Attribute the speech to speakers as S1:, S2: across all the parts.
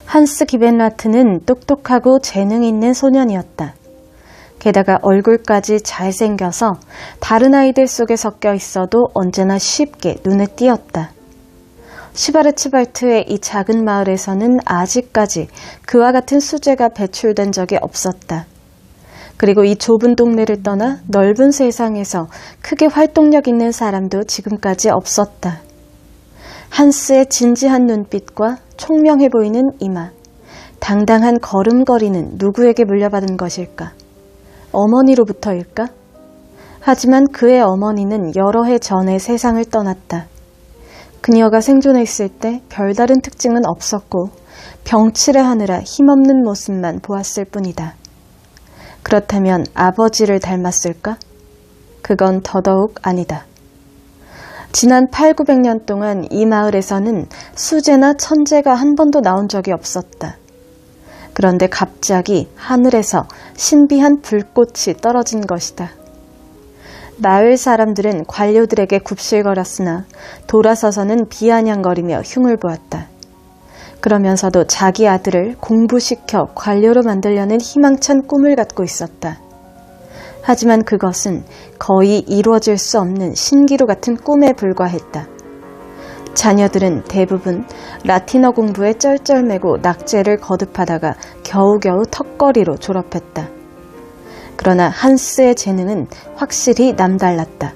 S1: 한스 기벤라트는 똑똑하고 재능 있는 소년이었다. 게다가 얼굴까지 잘생겨서 다른 아이들 속에 섞여 있어도 언제나 쉽게 눈에 띄었다. 슈바르츠발트의 이 작은 마을에서는 아직까지 그와 같은 수재가 배출된 적이 없었다. 그리고 이 좁은 동네를 떠나 넓은 세상에서 크게 활동력 있는 사람도 지금까지 없었다. 한스의 진지한 눈빛과 총명해 보이는 이마, 당당한 걸음걸이는 누구에게 물려받은 것일까? 어머니로부터일까? 하지만 그의 어머니는 여러 해 전에 세상을 떠났다. 그녀가 생존해 있을 때 별다른 특징은 없었고 병치레하느라 힘없는 모습만 보았을 뿐이다. 그렇다면 아버지를 닮았을까? 그건 더더욱 아니다. 지난 800~900년 동안 이 마을에서는 수재나 천재가 한 번도 나온 적이 없었다. 그런데 갑자기 하늘에서 신비한 불꽃이 떨어진 것이다. 마을 사람들은 관료들에게 굽실거렸으나 돌아서서는 비아냥거리며 흉을 보았다. 그러면서도 자기 아들을 공부시켜 관료로 만들려는 희망찬 꿈을 갖고 있었다. 하지만 그것은 거의 이루어질 수 없는 신기루 같은 꿈에 불과했다. 자녀들은 대부분 라틴어 공부에 쩔쩔매고 낙제를 거듭하다가 겨우겨우 턱걸이로 졸업했다. 그러나 한스의 재능은 확실히 남달랐다.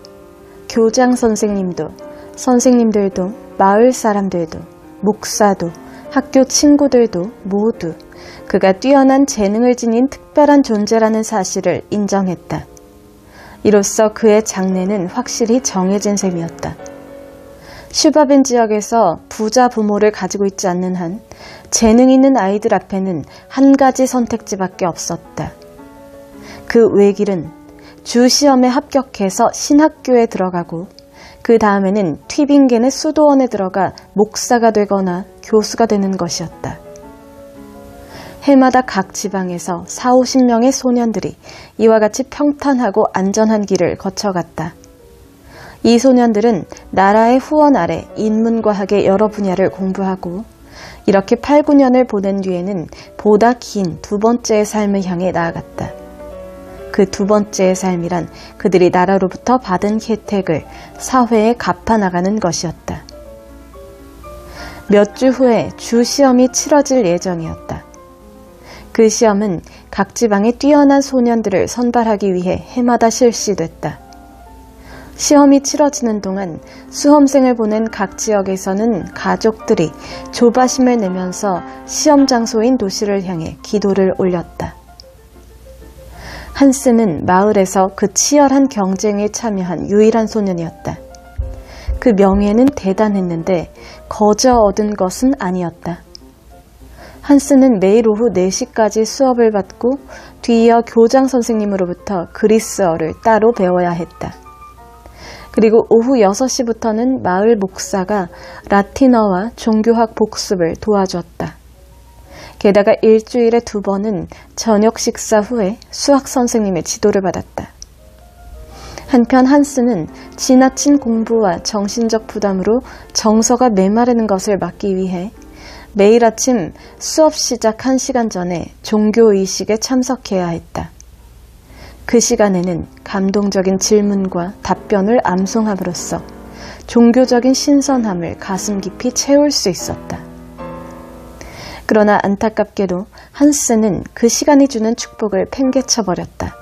S1: 교장 선생님들도, 마을 사람들도, 목사도, 학교 친구들도 모두 그가 뛰어난 재능을 지닌 특별한 존재라는 사실을 인정했다. 이로써 그의 장래는 확실히 정해진 셈이었다. 슈바벤 지역에서 부자 부모를 가지고 있지 않는 한 재능 있는 아이들 앞에는 한 가지 선택지밖에 없었다. 그 외길은 주시험에 합격해서 신학교에 들어가고 그 다음에는 튀빙겐의 수도원에 들어가 목사가 되거나 교수가 되는 것이었다. 해마다 각 지방에서 40~50명의 소년들이 이와 같이 평탄하고 안전한 길을 거쳐갔다. 이 소년들은 나라의 후원 아래 인문과학의 여러 분야를 공부하고 이렇게 8~9년을 보낸 뒤에는 보다 긴 두 번째의 삶을 향해 나아갔다. 그 두 번째의 삶이란 그들이 나라로부터 받은 혜택을 사회에 갚아나가는 것이었다. 몇 주 후에 주시험이 치러질 예정이었다. 그 시험은 각 지방의 뛰어난 소년들을 선발하기 위해 해마다 실시됐다. 시험이 치러지는 동안 수험생을 보낸 각 지역에서는 가족들이 조바심을 내면서 시험 장소인 도시를 향해 기도를 올렸다. 한스는 마을에서 그 치열한 경쟁에 참여한 유일한 소년이었다. 그 명예는 대단했는데 거저 얻은 것은 아니었다. 한스는 매일 오후 4시까지 수업을 받고 뒤이어 교장 선생님으로부터 그리스어를 따로 배워야 했다. 그리고 오후 6시부터는 마을 목사가 라틴어와 종교학 복습을 도와주었다. 게다가 일주일에 2번은 저녁 식사 후에 수학 선생님의 지도를 받았다. 한편 한스는 지나친 공부와 정신적 부담으로 정서가 메마르는 것을 막기 위해 매일 아침 수업 시작 1시간 전에 종교의식에 참석해야 했다. 그 시간에는 감동적인 질문과 답변을 암송함으로써 종교적인 신선함을 가슴 깊이 채울 수 있었다. 그러나 안타깝게도 한스는 그 시간이 주는 축복을 팽개쳐버렸다.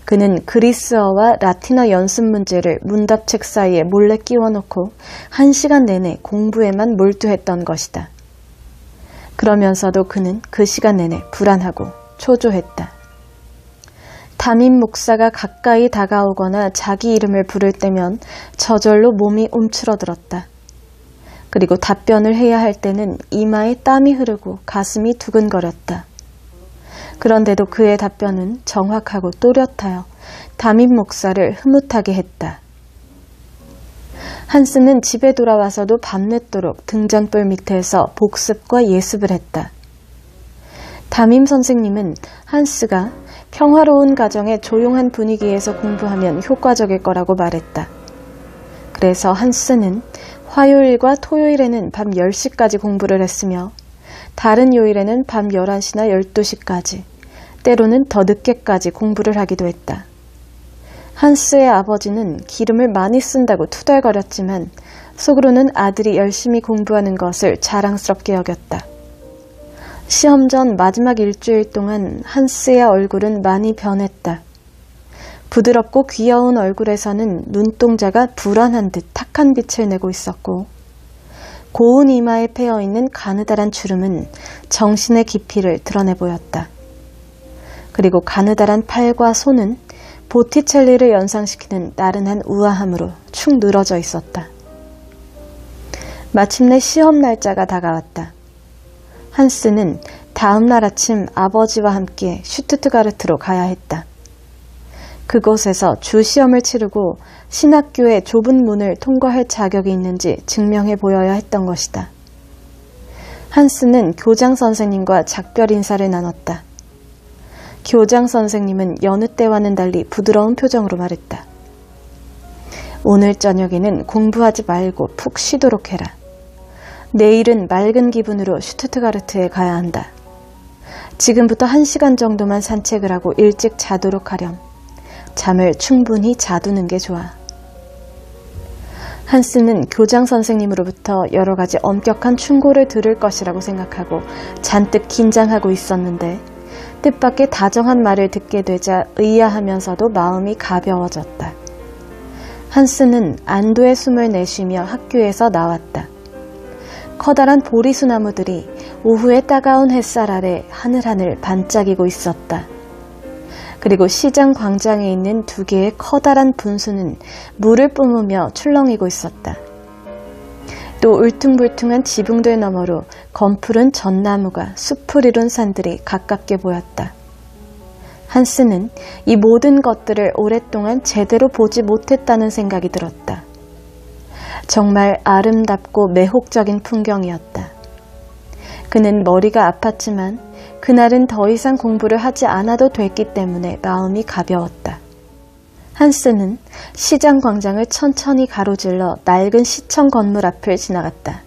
S1: 그는 그리스어와 라틴어 연습 문제를 문답책 사이에 몰래 끼워놓고 1시간 내내 공부에만 몰두했던 것이다. 그러면서도 그는 그 시간 내내 불안하고 초조했다. 담임 목사가 가까이 다가오거나 자기 이름을 부를 때면 저절로 몸이 움츠러들었다. 그리고 답변을 해야 할 때는 이마에 땀이 흐르고 가슴이 두근거렸다. 그런데도 그의 답변은 정확하고 또렷하여 담임 목사를 흐뭇하게 했다. 한스는 집에 돌아와서도 밤늦도록 등잔불 밑에서 복습과 예습을 했다. 담임 선생님은 한스가 평화로운 가정의 조용한 분위기에서 공부하면 효과적일 거라고 말했다. 그래서 한스는 화요일과 토요일에는 밤 10시까지 공부를 했으며 다른 요일에는 밤 11시나 12시까지, 때로는 더 늦게까지 공부를 하기도 했다. 한스의 아버지는 기름을 많이 쓴다고 투덜거렸지만 속으로는 아들이 열심히 공부하는 것을 자랑스럽게 여겼다. 시험 전 마지막 일주일 동안 한스의 얼굴은 많이 변했다. 부드럽고 귀여운 얼굴에서는 눈동자가 불안한 듯 탁한 빛을 내고 있었고, 고운 이마에 패어있는 가느다란 주름은 정신의 깊이를 드러내 보였다. 그리고 가느다란 팔과 손은 보티첼리를 연상시키는 나른한 우아함으로 축 늘어져 있었다. 마침내 시험 날짜가 다가왔다. 한스는 다음 날 아침 아버지와 함께 슈투트가르트로 가야 했다. 그곳에서 주 시험을 치르고 신학교의 좁은 문을 통과할 자격이 있는지 증명해 보여야 했던 것이다. 한스는 교장 선생님과 작별 인사를 나눴다. 교장 선생님은 여느 때와는 달리 부드러운 표정으로 말했다. 오늘 저녁에는 공부하지 말고 푹 쉬도록 해라. 내일은 맑은 기분으로 슈투트가르트에 가야 한다. 지금부터 1시간 정도만 산책을 하고 일찍 자도록 하렴. 잠을 충분히 자두는 게 좋아. 한스는 교장 선생님으로부터 여러 가지 엄격한 충고를 들을 것이라고 생각하고 잔뜩 긴장하고 있었는데 뜻밖의 다정한 말을 듣게 되자 의아하면서도 마음이 가벼워졌다. 한스는 안도의 숨을 내쉬며 학교에서 나왔다. 커다란 보리수 나무들이 오후의 따가운 햇살 아래 하늘하늘 반짝이고 있었다. 그리고 시장 광장에 있는 2개의 커다란 분수는 물을 뿜으며 출렁이고 있었다. 또 울퉁불퉁한 지붕들 너머로 검푸른 전나무가 숲을 이룬 산들이 가깝게 보였다. 한스는 이 모든 것들을 오랫동안 제대로 보지 못했다는 생각이 들었다. 정말 아름답고 매혹적인 풍경이었다. 그는 머리가 아팠지만 그날은 더 이상 공부를 하지 않아도 됐기 때문에 마음이 가벼웠다. 한스는 시장 광장을 천천히 가로질러 낡은 시청 건물 앞을 지나갔다.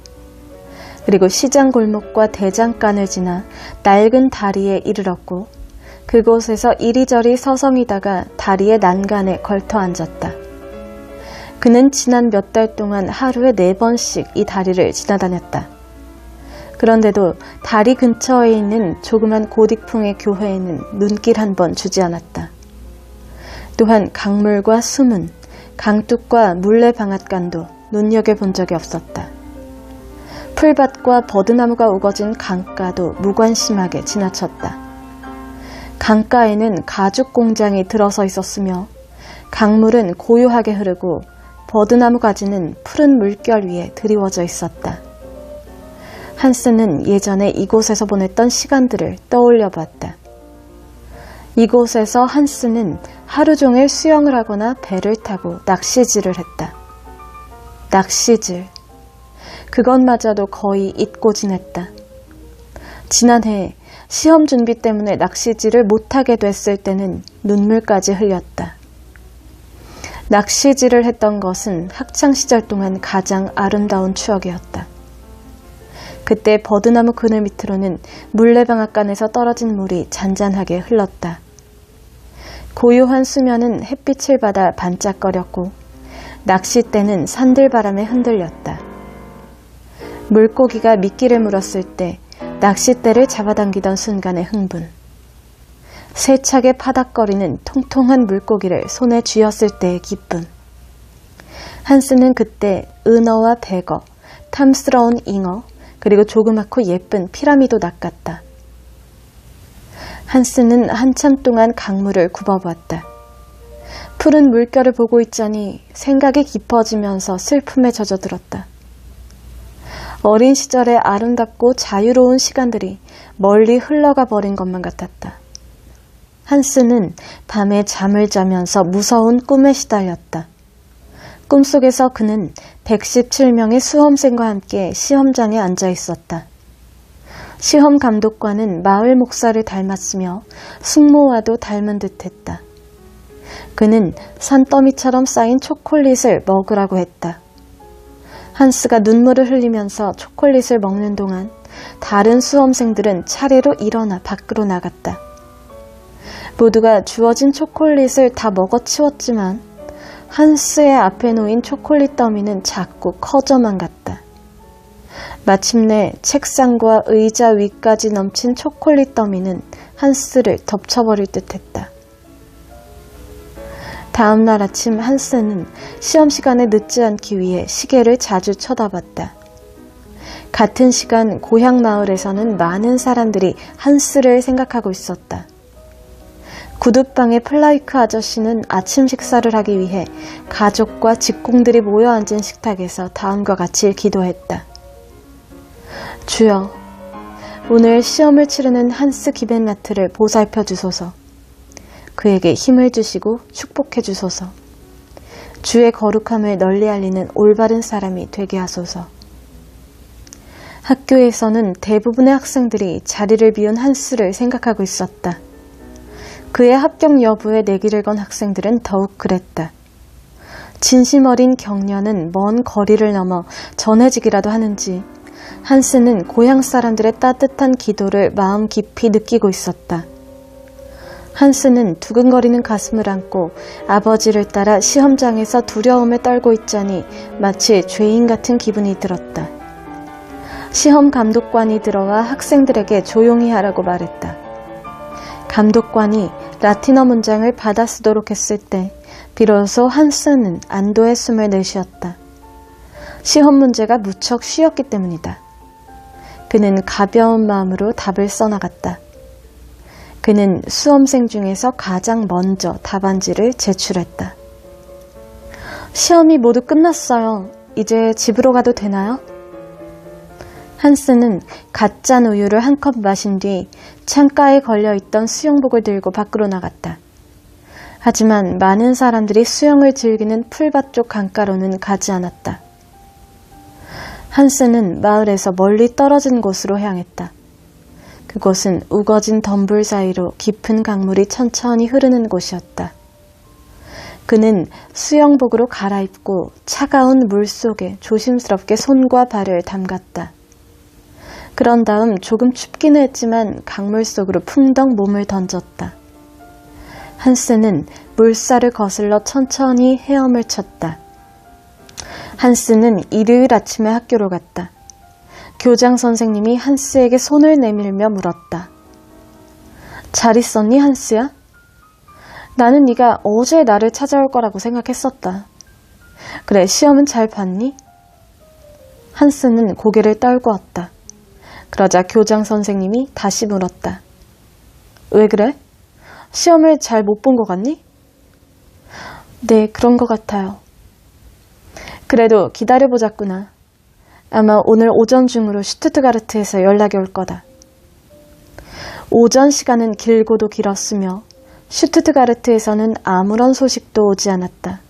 S1: 그리고 시장 골목과 대장간을 지나 낡은 다리에 이르렀고 그곳에서 이리저리 서성이다가 다리의 난간에 걸터 앉았다. 그는 지난 몇 달 동안 하루에 4번씩 이 다리를 지나다녔다. 그런데도 다리 근처에 있는 조그만 고딕풍의 교회에는 눈길 한 번 주지 않았다. 또한 강물과 수문, 강둑과 물레방앗간도 눈여겨본 적이 없었다. 풀밭과 버드나무가 우거진 강가도 무관심하게 지나쳤다. 강가에는 가죽 공장이 들어서 있었으며 강물은 고요하게 흐르고 버드나무 가지는 푸른 물결 위에 드리워져 있었다. 한스는 예전에 이곳에서 보냈던 시간들을 떠올려 봤다. 이곳에서 한스는 하루 종일 수영을 하거나 배를 타고 낚시질을 했다. 낚시질. 그것마저도 거의 잊고 지냈다. 지난해 시험 준비 때문에 낚시질을 못하게 됐을 때는 눈물까지 흘렸다. 낚시질을 했던 것은 학창시절 동안 가장 아름다운 추억이었다. 그때 버드나무 그늘 밑으로는 물레방앗간에서 떨어진 물이 잔잔하게 흘렀다. 고요한 수면은 햇빛을 받아 반짝거렸고 낚싯대는 산들바람에 흔들렸다. 물고기가 미끼를 물었을 때 낚싯대를 잡아당기던 순간의 흥분, 세차게 파닥거리는 통통한 물고기를 손에 쥐었을 때의 기쁨. 한스는 그때 은어와 백어, 탐스러운 잉어, 그리고 조그맣고 예쁜 피라미도 낚았다. 한스는 한참 동안 강물을 굽어봤다. 푸른 물결을 보고 있자니 생각이 깊어지면서 슬픔에 젖어들었다. 어린 시절의 아름답고 자유로운 시간들이 멀리 흘러가 버린 것만 같았다. 한스는 밤에 잠을 자면서 무서운 꿈에 시달렸다. 꿈속에서 그는 117명의 수험생과 함께 시험장에 앉아 있었다. 시험 감독관은 마을 목사를 닮았으며 숙모와도 닮은 듯했다. 그는 산더미처럼 쌓인 초콜릿을 먹으라고 했다. 한스가 눈물을 흘리면서 초콜릿을 먹는 동안 다른 수험생들은 차례로 일어나 밖으로 나갔다. 모두가 주어진 초콜릿을 다 먹어치웠지만 한스의 앞에 놓인 초콜릿 더미는 자꾸 커져만 갔다. 마침내 책상과 의자 위까지 넘친 초콜릿 더미는 한스를 덮쳐버릴 듯했다. 다음 날 아침 한스는 시험 시간에 늦지 않기 위해 시계를 자주 쳐다봤다. 같은 시간 고향 마을에서는 많은 사람들이 한스를 생각하고 있었다. 구두방의 플라이크 아저씨는 아침 식사를 하기 위해 가족과 직공들이 모여 앉은 식탁에서 다음과 같이 기도했다. 주여, 오늘 시험을 치르는 한스 기벤라트를 보살펴 주소서. 그에게 힘을 주시고 축복해 주소서. 주의 거룩함을 널리 알리는 올바른 사람이 되게 하소서. 학교에서는 대부분의 학생들이 자리를 비운 한스를 생각하고 있었다. 그의 합격 여부에 내기를 건 학생들은 더욱 그랬다. 진심 어린 격려는 먼 거리를 넘어 전해지기라도 하는지 한스는 고향 사람들의 따뜻한 기도를 마음 깊이 느끼고 있었다. 한스는 두근거리는 가슴을 안고 아버지를 따라 시험장에서 두려움에 떨고 있자니 마치 죄인 같은 기분이 들었다. 시험 감독관이 들어와 학생들에게 조용히 하라고 말했다. 감독관이 라틴어 문장을 받아 쓰도록 했을 때 비로소 한스는 안도의 숨을 내쉬었다. 시험 문제가 무척 쉬웠기 때문이다. 그는 가벼운 마음으로 답을 써나갔다. 그는 수험생 중에서 가장 먼저 답안지를 제출했다. 시험이 모두 끝났어요. 이제 집으로 가도 되나요? 한스는 갓 짠 우유를 한 컵 마신 뒤 창가에 걸려있던 수영복을 들고 밖으로 나갔다. 하지만 많은 사람들이 수영을 즐기는 풀밭 쪽 강가로는 가지 않았다. 한스는 마을에서 멀리 떨어진 곳으로 향했다. 그곳은 우거진 덤불 사이로 깊은 강물이 천천히 흐르는 곳이었다. 그는 수영복으로 갈아입고 차가운 물 속에 조심스럽게 손과 발을 담갔다. 그런 다음 조금 춥기는 했지만 강물 속으로 풍덩 몸을 던졌다. 한스는 물살을 거슬러 천천히 헤엄을 쳤다. 한스는 일요일 아침에 학교로 갔다. 교장 선생님이 한스에게 손을 내밀며 물었다. 잘 있었니, 한스야? 나는 네가 어제 나를 찾아올 거라고 생각했었다. 그래, 시험은 잘 봤니? 한스는 고개를 떨구었다. 그러자 교장 선생님이 다시 물었다. 왜 그래? 시험을 잘 못 본 것 같니? 네, 그런 것 같아요. 그래도 기다려보자꾸나. 아마 오늘 오전 중으로 슈투트가르트에서 연락이 올 거다. 오전 시간은 길고도 길었으며 슈투트가르트에서는 아무런 소식도 오지 않았다.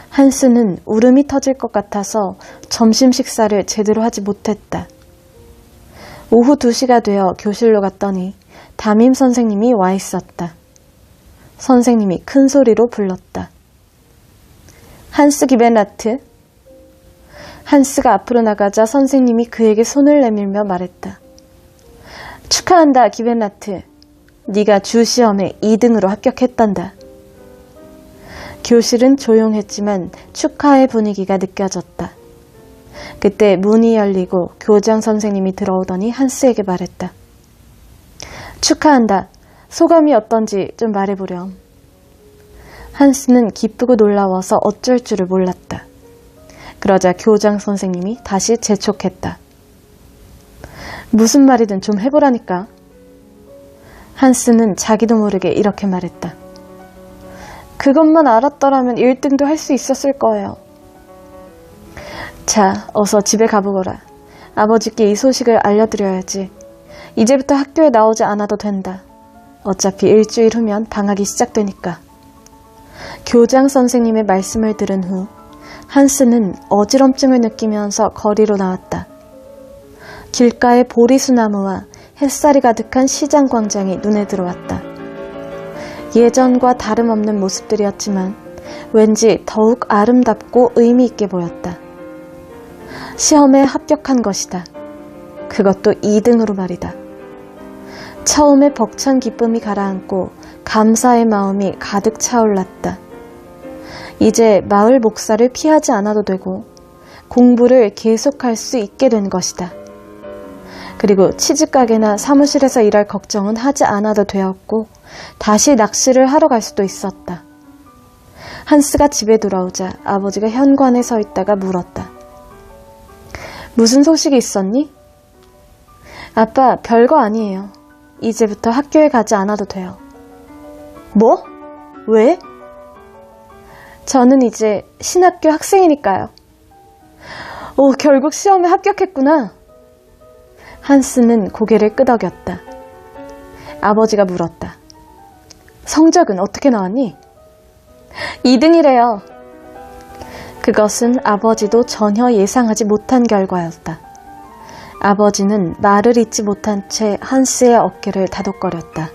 S1: 한스는 울음이 터질 것 같아서 점심 식사를 제대로 하지 못했다. 오후 2시가 되어 교실로 갔더니 담임 선생님이 와 있었다. 선생님이 큰 소리로 불렀다. 한스 기벤라트. 한스가 앞으로 나가자 선생님이 그에게 손을 내밀며 말했다. 축하한다, 기벤라트. 네가 주시험에 2등으로 합격했단다. 교실은 조용했지만 축하의 분위기가 느껴졌다. 그때 문이 열리고 교장 선생님이 들어오더니 한스에게 말했다. 축하한다. 소감이 어떤지 좀 말해보렴. 한스는 기쁘고 놀라워서 어쩔 줄을 몰랐다. 그러자 교장 선생님이 다시 재촉했다. 무슨 말이든 좀 해보라니까. 한스는 자기도 모르게 이렇게 말했다. 그것만 알았더라면 1등도 할 수 있었을 거예요. 자, 어서 집에 가보거라. 아버지께 이 소식을 알려드려야지. 이제부터 학교에 나오지 않아도 된다. 어차피 일주일 후면 방학이 시작되니까. 교장 선생님의 말씀을 들은 후 한스는 어지럼증을 느끼면서 거리로 나왔다. 길가의 보리수 나무와 햇살이 가득한 시장 광장이 눈에 들어왔다. 예전과 다름없는 모습들이었지만 왠지 더욱 아름답고 의미 있게 보였다. 시험에 합격한 것이다. 그것도 2등으로 말이다. 처음에 벅찬 기쁨이 가라앉고 감사의 마음이 가득 차올랐다. 이제 마을 목사를 피하지 않아도 되고 공부를 계속할 수 있게 된 것이다. 그리고 치즈가게나 사무실에서 일할 걱정은 하지 않아도 되었고 다시 낚시를 하러 갈 수도 있었다. 한스가 집에 돌아오자 아버지가 현관에 서 있다가 물었다. 무슨 소식이 있었니? 아빠, 별거 아니에요. 이제부터 학교에 가지 않아도 돼요. 뭐? 왜? 저는 이제 신학교 학생이니까요. 오, 결국 시험에 합격했구나. 한스는 고개를 끄덕였다. 아버지가 물었다. 성적은 어떻게 나왔니? 2등이래요. 그것은 아버지도 전혀 예상하지 못한 결과였다. 아버지는 말을 잇지 못한 채 한스의 어깨를 다독거렸다.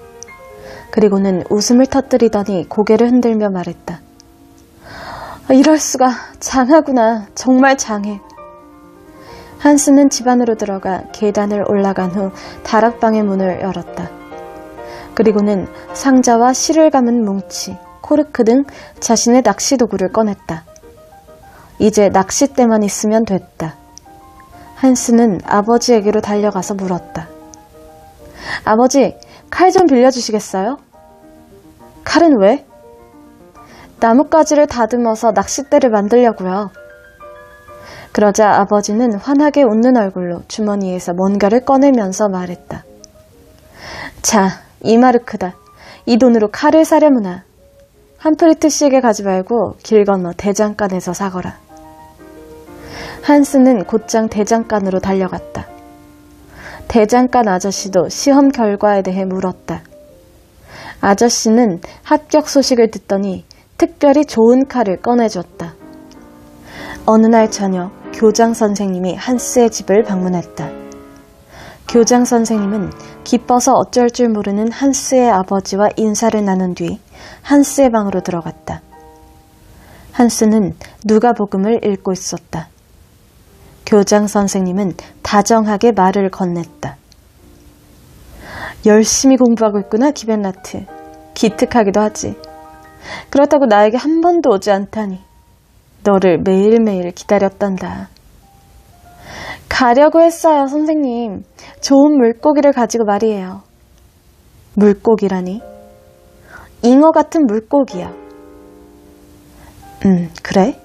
S1: 그리고는 웃음을 터뜨리더니 고개를 흔들며 말했다. 이럴 수가, 장하구나. 정말 장해. 한스는 집 안으로 들어가 계단을 올라간 후 다락방의 문을 열었다. 그리고는 상자와 실을 감은 뭉치, 코르크 등 자신의 낚시 도구를 꺼냈다. 이제 낚싯대만 있으면 됐다. 한스는 아버지에게로 달려가서 물었다. 아버지, 칼 좀 빌려주시겠어요? 칼은 왜? 나뭇가지를 다듬어서 낚싯대를 만들려고요. 그러자 아버지는 환하게 웃는 얼굴로 주머니에서 뭔가를 꺼내면서 말했다. 자, 이마르크다. 이 돈으로 칼을 사려무나. 한 프리트씩에 가지 말고 길 건너 대장간에서 사거라. 한스는 곧장 대장간으로 달려갔다. 대장간 아저씨도 시험 결과에 대해 물었다. 아저씨는 합격 소식을 듣더니 특별히 좋은 칼을 꺼내줬다. 어느 날 저녁 교장 선생님이 한스의 집을 방문했다. 교장 선생님은 기뻐서 어쩔 줄 모르는 한스의 아버지와 인사를 나눈 뒤 한스의 방으로 들어갔다. 한스는 누가복음을 읽고 있었다. 교장 선생님은 다정하게 말을 건넸다. 열심히 공부하고 있구나, 기벤나트. 기특하기도 하지. 그렇다고 나에게 한 번도 오지 않다니. 너를 매일매일 기다렸단다. 가려고 했어요, 선생님. 좋은 물고기를 가지고 말이에요. 물고기라니? 잉어 같은 물고기야. 그래?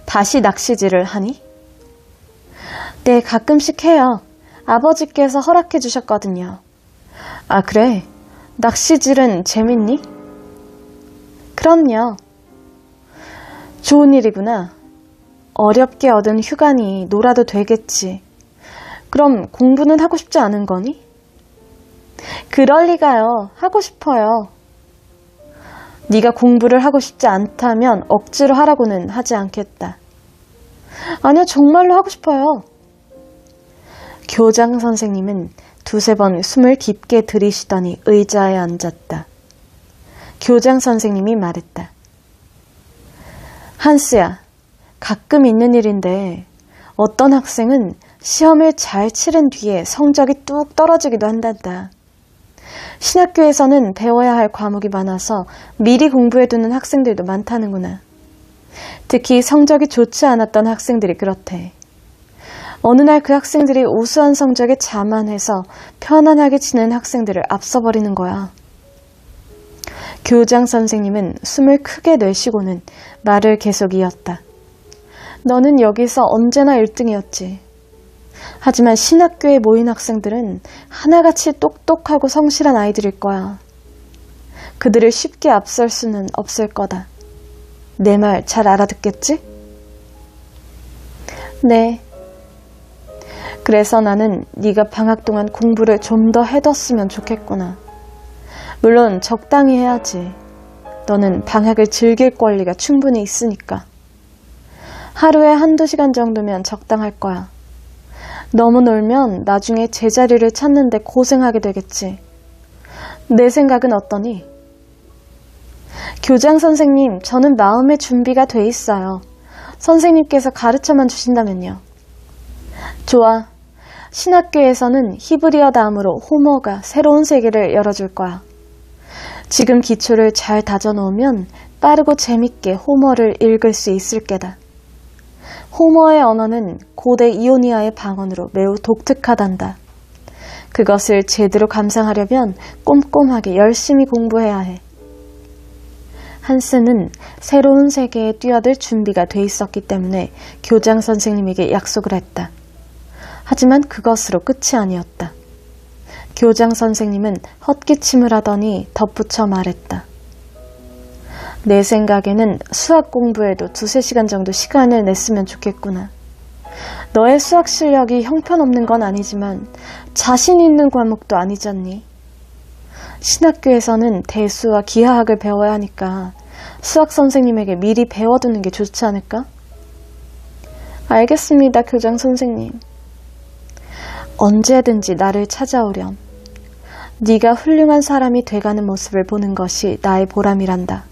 S1: 다시 낚시질을 하니? 네, 가끔씩 해요. 아버지께서 허락해 주셨거든요. 아, 그래? 낚시질은 재밌니? 그럼요. 좋은 일이구나. 어렵게 얻은 휴가니 놀아도 되겠지. 그럼 공부는 하고 싶지 않은 거니? 그럴 리가요. 하고 싶어요. 네가 공부를 하고 싶지 않다면 억지로 하라고는 하지 않겠다. 아니요, 정말로 하고 싶어요. 교장 선생님은 두세 번 숨을 깊게 들이쉬더니 의자에 앉았다. 교장 선생님이 말했다. 한스야, 가끔 있는 일인데 어떤 학생은 시험을 잘 치른 뒤에 성적이 뚝 떨어지기도 한단다. 신학교에서는 배워야 할 과목이 많아서 미리 공부해두는 학생들도 많다는구나. 특히 성적이 좋지 않았던 학생들이 그렇대. 어느 날 그 학생들이 우수한 성적에 자만해서 편안하게 지낸 학생들을 앞서버리는 거야. 교장 선생님은 숨을 크게 내쉬고는 말을 계속 이었다. 너는 여기서 언제나 1등이었지. 하지만 신학교에 모인 학생들은 하나같이 똑똑하고 성실한 아이들일 거야. 그들을 쉽게 앞설 수는 없을 거다. 내 말 잘 알아듣겠지? 네. 그래서 나는 네가 방학 동안 공부를 좀 더 해뒀으면 좋겠구나. 물론 적당히 해야지. 너는 방학을 즐길 권리가 충분히 있으니까. 하루에 1~2시간 정도면 적당할 거야. 너무 놀면 나중에 제자리를 찾는데 고생하게 되겠지. 내 생각은 어떠니? 교장 선생님, 저는 마음의 준비가 돼 있어요. 선생님께서 가르쳐만 주신다면요. 좋아. 신학교에서는 히브리어 다음으로 호머가 새로운 세계를 열어줄 거야. 지금 기초를 잘 다져놓으면 빠르고 재밌게 호머를 읽을 수 있을 게다. 호머의 언어는 고대 이오니아의 방언으로 매우 독특하단다. 그것을 제대로 감상하려면 꼼꼼하게 열심히 공부해야 해. 한스는 새로운 세계에 뛰어들 준비가 돼 있었기 때문에 교장 선생님에게 약속을 했다. 하지만 그것으로 끝이 아니었다. 교장 선생님은 헛기침을 하더니 덧붙여 말했다. 내 생각에는 수학 공부에도 2-3시간 정도 시간을 냈으면 좋겠구나. 너의 수학 실력이 형편없는 건 아니지만 자신 있는 과목도 아니잖니. 신학교에서는 대수와 기하학을 배워야 하니까 수학 선생님에게 미리 배워두는 게 좋지 않을까? 알겠습니다, 교장 선생님. 언제든지 나를 찾아오렴. 네가 훌륭한 사람이 돼가는 모습을 보는 것이 나의 보람이란다.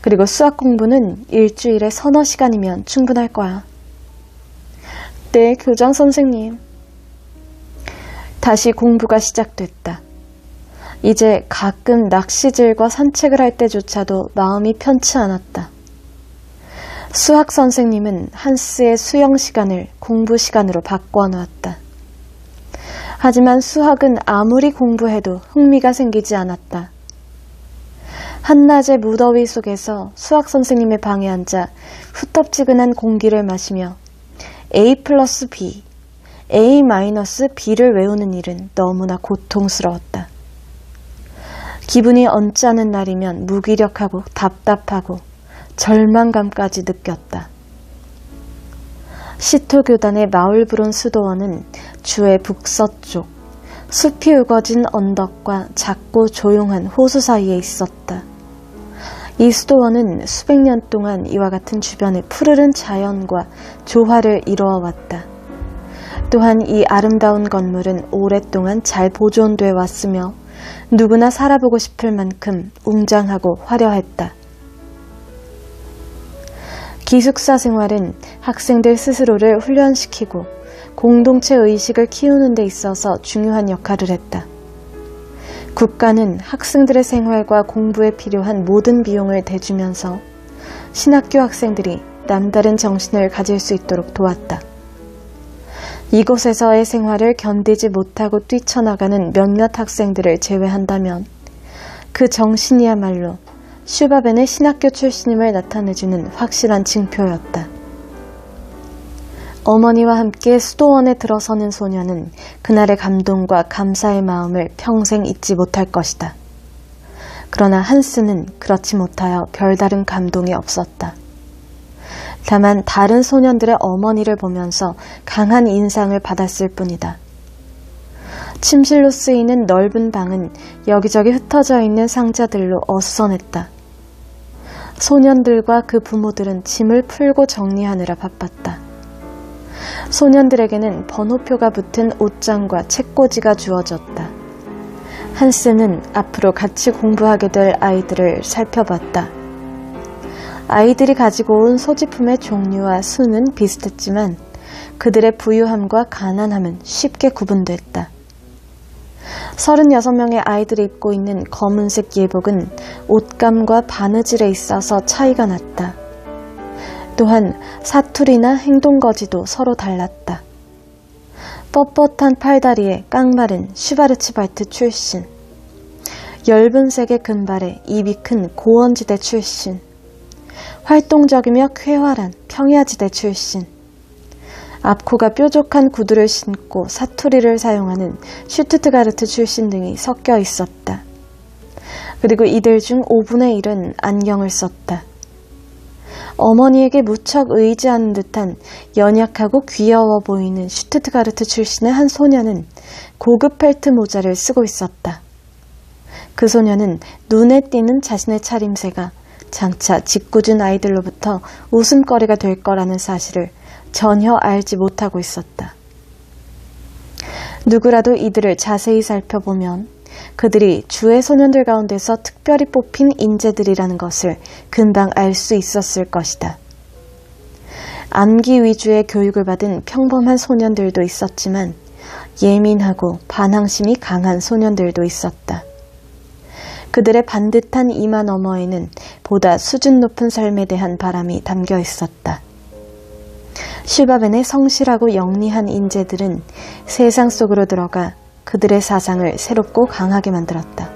S1: 그리고 수학 공부는 일주일에 3-4시간이면 충분할 거야. 네, 교장 선생님. 다시 공부가 시작됐다. 이제 가끔 낚시질과 산책을 할 때조차도 마음이 편치 않았다. 수학 선생님은 한스의 수영 시간을 공부 시간으로 바꿔 놓았다. 하지만 수학은 아무리 공부해도 흥미가 생기지 않았다. 한낮의 무더위 속에서 수학 선생님의 방에 앉아 후텁지근한 공기를 마시며 A+B, A-B를 외우는 일은 너무나 고통스러웠다. 기분이 언짢은 날이면 무기력하고 답답하고 절망감까지 느꼈다. 시토교단의 마울브론 수도원은 주의 북서쪽, 숲이 우거진 언덕과 작고 조용한 호수 사이에 있었다. 이 수도원은 수백 년 동안 이와 같은 주변의 푸르른 자연과 조화를 이루어왔다. 또한 이 아름다운 건물은 오랫동안 잘 보존돼 왔으며 누구나 살아보고 싶을 만큼 웅장하고 화려했다. 기숙사 생활은 학생들 스스로를 훈련시키고 공동체 의식을 키우는 데 있어서 중요한 역할을 했다. 국가는 학생들의 생활과 공부에 필요한 모든 비용을 대주면서 신학교 학생들이 남다른 정신을 가질 수 있도록 도왔다. 이곳에서의 생활을 견디지 못하고 뛰쳐나가는 몇몇 학생들을 제외한다면 그 정신이야말로 슈바벤의 신학교 출신임을 나타내주는 확실한 징표였다. 어머니와 함께 수도원에 들어서는 소녀는 그날의 감동과 감사의 마음을 평생 잊지 못할 것이다. 그러나 한스는 그렇지 못하여 별다른 감동이 없었다. 다만 다른 소년들의 어머니를 보면서 강한 인상을 받았을 뿐이다. 침실로 쓰이는 넓은 방은 여기저기 흩어져 있는 상자들로 어수선했다. 소년들과 그 부모들은 짐을 풀고 정리하느라 바빴다. 소년들에게는 번호표가 붙은 옷장과 책꽂이가 주어졌다. 한스는 앞으로 같이 공부하게 될 아이들을 살펴봤다. 아이들이 가지고 온 소지품의 종류와 수는 비슷했지만 그들의 부유함과 가난함은 쉽게 구분됐다. 36명의 아이들이 입고 있는 검은색 예복은 옷감과 바느질에 있어서 차이가 났다. 또한 사투리나 행동거지도 서로 달랐다. 뻣뻣한 팔다리에 깡마른 슈바르츠발트 출신, 엷은 색의 금발에 입이 큰 고원지대 출신, 활동적이며 쾌활한 평야지대 출신, 앞코가 뾰족한 구두를 신고 사투리를 사용하는 슈투트가르트 출신 등이 섞여 있었다. 그리고 이들 중 5분의 1은 안경을 썼다. 어머니에게 무척 의지하는 듯한 연약하고 귀여워 보이는 슈투트가르트 출신의 한 소녀는 고급 펠트 모자를 쓰고 있었다. 그 소녀는 눈에 띄는 자신의 차림새가 장차 짓궂은 아이들로부터 웃음거리가 될 거라는 사실을 전혀 알지 못하고 있었다. 누구라도 이들을 자세히 살펴보면 그들이 주의 소년들 가운데서 특별히 뽑힌 인재들이라는 것을 금방 알 수 있었을 것이다. 암기 위주의 교육을 받은 평범한 소년들도 있었지만 예민하고 반항심이 강한 소년들도 있었다. 그들의 반듯한 이마 너머에는 보다 수준 높은 삶에 대한 바람이 담겨 있었다. 슈바벤의 성실하고 영리한 인재들은 세상 속으로 들어가 그들의 사상을 새롭고 강하게 만들었다.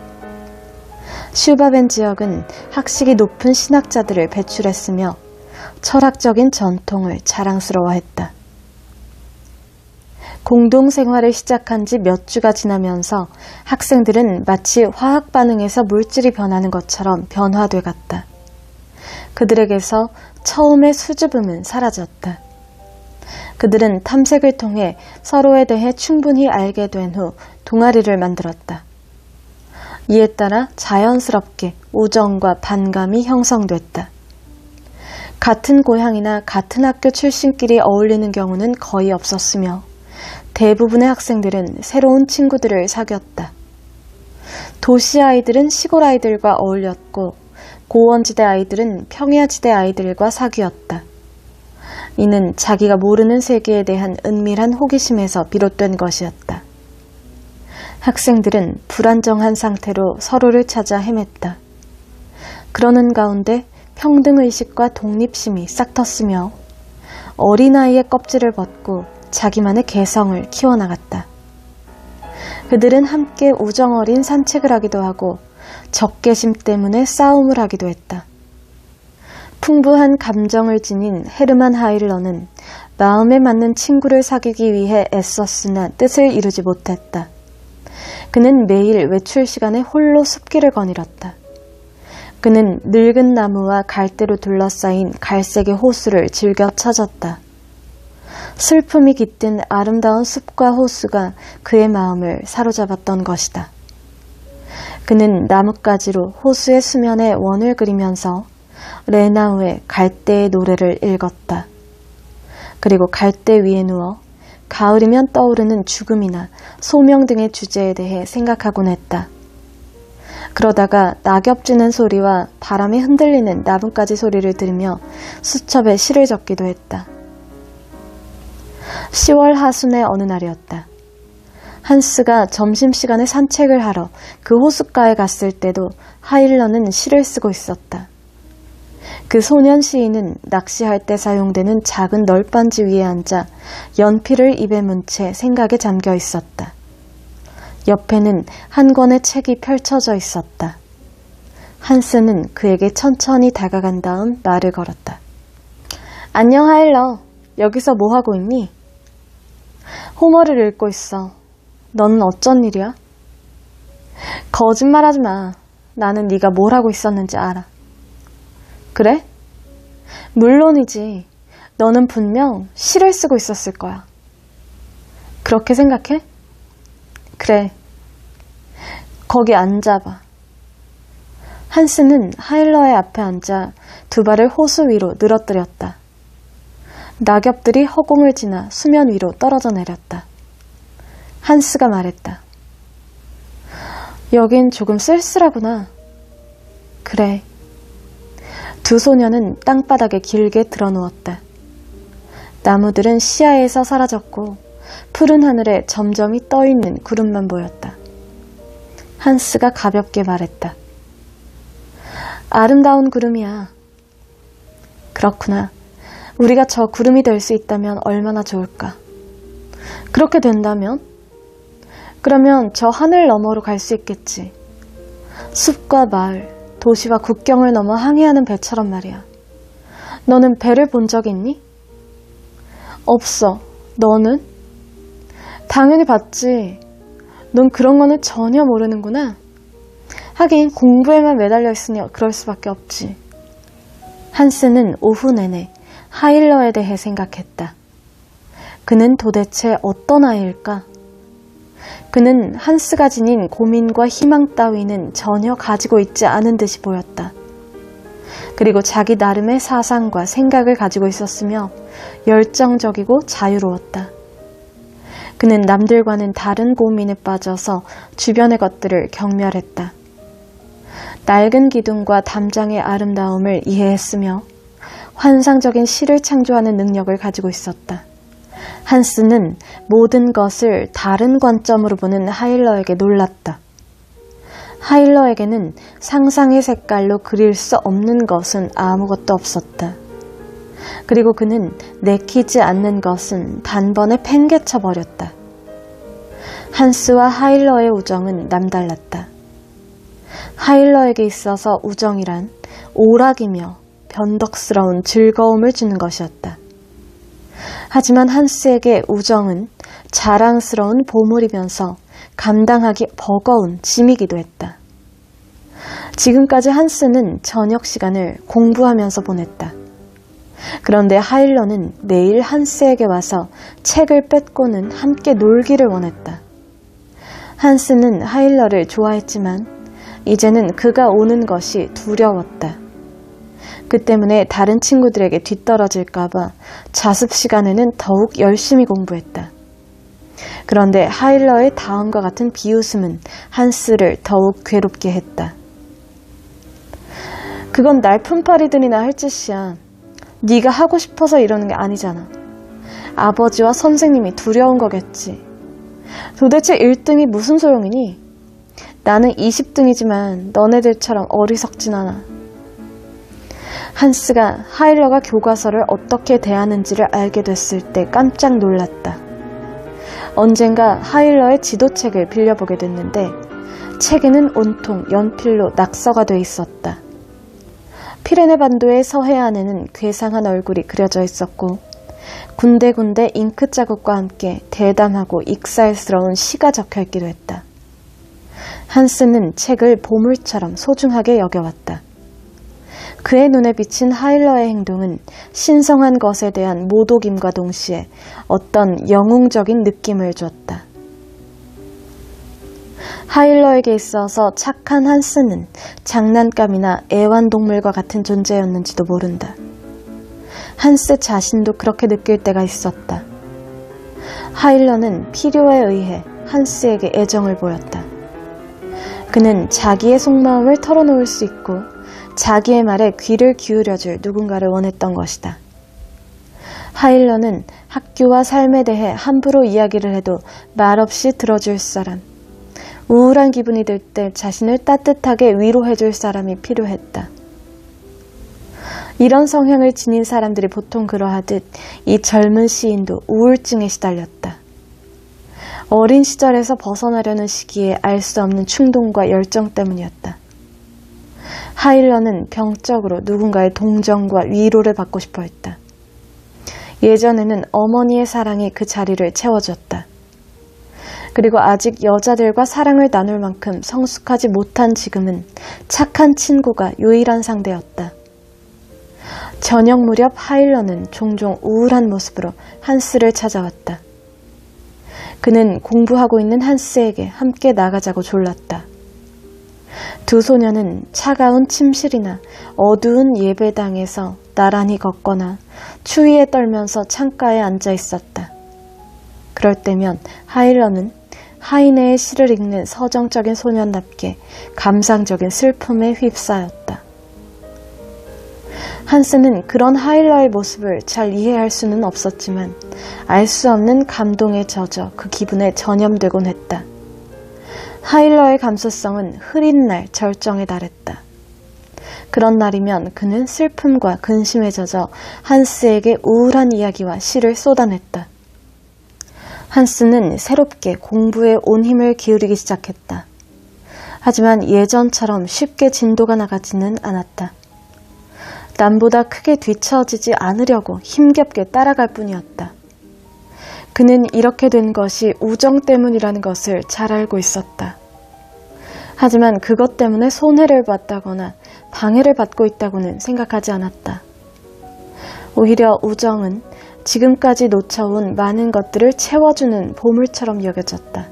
S1: 슈바벤 지역은 학식이 높은 신학자들을 배출했으며 철학적인 전통을 자랑스러워했다. 공동생활을 시작한 지 몇 주가 지나면서 학생들은 마치 화학 반응에서 물질이 변하는 것처럼 변화돼 갔다. 그들에게서 처음의 수줍음은 사라졌다. 그들은 탐색을 통해 서로에 대해 충분히 알게 된 후 동아리를 만들었다. 이에 따라 자연스럽게 우정과 반감이 형성됐다. 같은 고향이나 같은 학교 출신끼리 어울리는 경우는 거의 없었으며 대부분의 학생들은 새로운 친구들을 사귀었다. 도시 아이들은 시골 아이들과 어울렸고 고원지대 아이들은 평야지대 아이들과 사귀었다. 이는 자기가 모르는 세계에 대한 은밀한 호기심에서 비롯된 것이었다. 학생들은 불안정한 상태로 서로를 찾아 헤맸다. 그러는 가운데 평등의식과 독립심이 싹텄으며 어린아이의 껍질을 벗고 자기만의 개성을 키워나갔다. 그들은 함께 우정어린 산책을 하기도 하고 적개심 때문에 싸움을 하기도 했다. 풍부한 감정을 지닌 헤르만 하일러는 마음에 맞는 친구를 사귀기 위해 애썼으나 뜻을 이루지 못했다. 그는 매일 외출 시간에 홀로 숲길을 거닐었다. 그는 늙은 나무와 갈대로 둘러싸인 갈색의 호수를 즐겨 찾았다. 슬픔이 깃든 아름다운 숲과 호수가 그의 마음을 사로잡았던 것이다. 그는 나뭇가지로 호수의 수면에 원을 그리면서 레나우의 갈대의 노래를 읽었다. 그리고 갈대 위에 누워 가을이면 떠오르는 죽음이나 소명 등의 주제에 대해 생각하곤 했다. 그러다가 낙엽 지는 소리와 바람에 흔들리는 나뭇가지 소리를 들으며 수첩에 시를 적기도 했다. 10월 하순의 어느 날이었다. 한스가 점심시간에 산책을 하러 그 호숫가에 갔을 때도 하일러는 시를 쓰고 있었다. 그 소년 시인은 낚시할 때 사용되는 작은 널빤지 위에 앉아 연필을 입에 문 채 생각에 잠겨 있었다. 옆에는 한 권의 책이 펼쳐져 있었다. 한스는 그에게 천천히 다가간 다음 말을 걸었다. 안녕 하일러. 여기서 뭐하고 있니? 호머를 읽고 있어. 너는 어쩐 일이야? 거짓말하지 마. 나는 네가 뭘 하고 있었는지 알아. 그래? 물론이지. 너는 분명 시를 쓰고 있었을 거야. 그렇게 생각해? 그래. 거기 앉아봐. 한스는 하일러의 앞에 앉아 두 발을 호수 위로 늘어뜨렸다. 낙엽들이 허공을 지나 수면 위로 떨어져 내렸다. 한스가 말했다. 여긴 조금 쓸쓸하구나. 그래. 두 소녀는 땅바닥에 길게 드러누웠다. 나무들은 시야에서 사라졌고 푸른 하늘에 점점이 떠있는 구름만 보였다. 한스가 가볍게 말했다. 아름다운 구름이야. 그렇구나. 우리가 저 구름이 될 수 있다면 얼마나 좋을까. 그렇게 된다면? 그러면 저 하늘 너머로 갈 수 있겠지. 숲과 마을, 도시와 국경을 넘어 항해하는 배처럼 말이야. 너는 배를 본 적 있니? 없어. 너는? 당연히 봤지. 넌 그런 거는 전혀 모르는구나. 하긴 공부에만 매달려 있으니 그럴 수밖에 없지. 한스는 오후 내내 하일러에 대해 생각했다. 그는 도대체 어떤 아이일까? 그는 한스가 지닌 고민과 희망 따위는 전혀 가지고 있지 않은 듯이 보였다. 그리고 자기 나름의 사상과 생각을 가지고 있었으며 열정적이고 자유로웠다. 그는 남들과는 다른 고민에 빠져서 주변의 것들을 경멸했다. 낡은 기둥과 담장의 아름다움을 이해했으며 환상적인 시를 창조하는 능력을 가지고 있었다. 한스는 모든 것을 다른 관점으로 보는 하일러에게 놀랐다. 하일러에게는 상상의 색깔로 그릴 수 없는 것은 아무것도 없었다. 그리고 그는 내키지 않는 것은 단번에 팽개쳐버렸다. 한스와 하일러의 우정은 남달랐다. 하일러에게 있어서 우정이란 오락이며 변덕스러운 즐거움을 주는 것이었다. 하지만 한스에게 우정은 자랑스러운 보물이면서 감당하기 버거운 짐이기도 했다. 지금까지 한스는 저녁 시간을 공부하면서 보냈다. 그런데 하일러는 매일 한스에게 와서 책을 뺏고는 함께 놀기를 원했다. 한스는 하일러를 좋아했지만 이제는 그가 오는 것이 두려웠다. 그 때문에 다른 친구들에게 뒤떨어질까봐 자습 시간에는 더욱 열심히 공부했다. 그런데 하일러의 다음과 같은 비웃음은 한스를 더욱 괴롭게 했다. 그건 날 품팔이들이나 할 짓이야. 네가 하고 싶어서 이러는 게 아니잖아. 아버지와 선생님이 두려운 거겠지. 도대체 1등이 무슨 소용이니? 나는 20등이지만 너네들처럼 어리석진 않아. 한스가 하일러가 교과서를 어떻게 대하는지를 알게 됐을 때 깜짝 놀랐다. 언젠가 하일러의 지도책을 빌려보게 됐는데 책에는 온통 연필로 낙서가 돼 있었다. 피레네 반도의 서해안에는 괴상한 얼굴이 그려져 있었고 군데군데 잉크 자국과 함께 대담하고 익살스러운 시가 적혀있기도 했다. 한스는 책을 보물처럼 소중하게 여겨왔다. 그의 눈에 비친 하일러의 행동은 신성한 것에 대한 모독임과 동시에 어떤 영웅적인 느낌을 줬다. 하일러에게 있어서 착한 한스는 장난감이나 애완동물과 같은 존재였는지도 모른다. 한스 자신도 그렇게 느낄 때가 있었다. 하일러는 필요에 의해 한스에게 애정을 보였다. 그는 자기의 속마음을 털어놓을 수 있고 자기의 말에 귀를 기울여줄 누군가를 원했던 것이다. 하일러는 학교와 삶에 대해 함부로 이야기를 해도 말없이 들어줄 사람, 우울한 기분이 들 때 자신을 따뜻하게 위로해줄 사람이 필요했다. 이런 성향을 지닌 사람들이 보통 그러하듯 이 젊은 시인도 우울증에 시달렸다. 어린 시절에서 벗어나려는 시기에 알 수 없는 충동과 열정 때문이었다. 하일러는 병적으로 누군가의 동정과 위로를 받고 싶어 했다. 예전에는 어머니의 사랑이 그 자리를 채워줬다. 그리고 아직 여자들과 사랑을 나눌 만큼 성숙하지 못한 지금은 착한 친구가 유일한 상대였다. 저녁 무렵 하일러는 종종 우울한 모습으로 한스를 찾아왔다. 그는 공부하고 있는 한스에게 함께 나가자고 졸랐다. 두 소녀는 차가운 침실이나 어두운 예배당에서 나란히 걷거나 추위에 떨면서 창가에 앉아 있었다. 그럴 때면 하일러는 하이네의 시를 읽는 서정적인 소년답게 감상적인 슬픔에 휩싸였다. 한스는 그런 하일러의 모습을 잘 이해할 수는 없었지만 알 수 없는 감동에 젖어 그 기분에 전염되곤 했다. 하일러의 감수성은 흐린 날 절정에 달했다. 그런 날이면 그는 슬픔과 근심에 젖어 한스에게 우울한 이야기와 시를 쏟아냈다. 한스는 새롭게 공부에 온 힘을 기울이기 시작했다. 하지만 예전처럼 쉽게 진도가 나가지는 않았다. 남보다 크게 뒤처지지 않으려고 힘겹게 따라갈 뿐이었다. 그는 이렇게 된 것이 우정 때문이라는 것을 잘 알고 있었다. 하지만 그것 때문에 손해를 봤다거나 방해를 받고 있다고는 생각하지 않았다. 오히려 우정은 지금까지 놓쳐온 많은 것들을 채워주는 보물처럼 여겨졌다.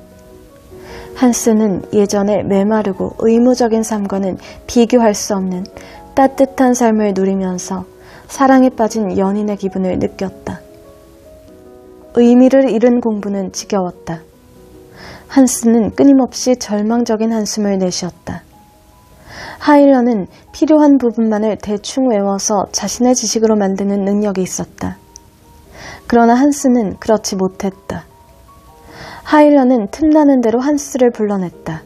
S1: 한스는 예전에 메마르고 의무적인 삶과는 비교할 수 없는 따뜻한 삶을 누리면서 사랑에 빠진 연인의 기분을 느꼈다. 의미를 잃은 공부는 지겨웠다. 한스는 끊임없이 절망적인 한숨을 내쉬었다. 하일러는 필요한 부분만을 대충 외워서 자신의 지식으로 만드는 능력이 있었다. 그러나 한스는 그렇지 못했다. 하일러는 틈나는 대로 한스를 불러냈다.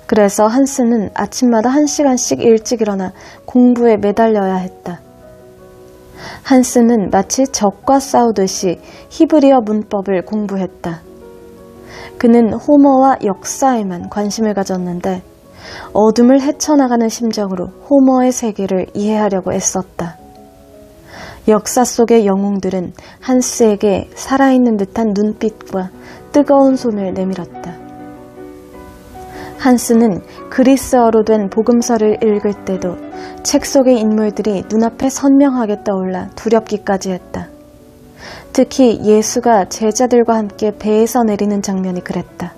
S1: 그래서 한스는 아침마다 1시간씩 일찍 일어나 공부에 매달려야 했다. 한스는 마치 적과 싸우듯이 히브리어 문법을 공부했다. 그는 호머와 역사에만 관심을 가졌는데 어둠을 헤쳐나가는 심정으로 호머의 세계를 이해하려고 애썼다. 역사 속의 영웅들은 한스에게 살아있는 듯한 눈빛과 뜨거운 손을 내밀었다. 한스는 그리스어로 된 복음서를 읽을 때도 책 속의 인물들이 눈앞에 선명하게 떠올라 두렵기까지 했다. 특히 예수가 제자들과 함께 배에서 내리는 장면이 그랬다.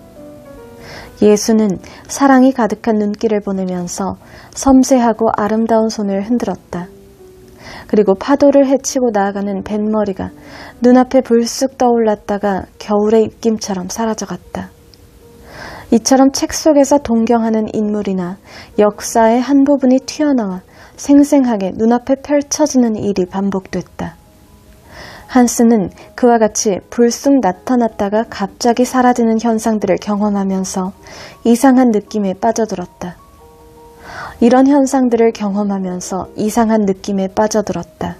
S1: 예수는 사랑이 가득한 눈길을 보내면서 섬세하고 아름다운 손을 흔들었다. 그리고 파도를 헤치고 나아가는 뱃머리가 눈앞에 불쑥 떠올랐다가 겨울의 입김처럼 사라져갔다. 이처럼 책 속에서 동경하는 인물이나 역사의 한 부분이 튀어나와 생생하게 눈앞에 펼쳐지는 일이 반복됐다. 한스는 그와 같이 불쑥 나타났다가 갑자기 사라지는 현상들을 경험하면서 이상한 느낌에 빠져들었다. 이런 현상들을 경험하면서 이상한 느낌에 빠져들었다.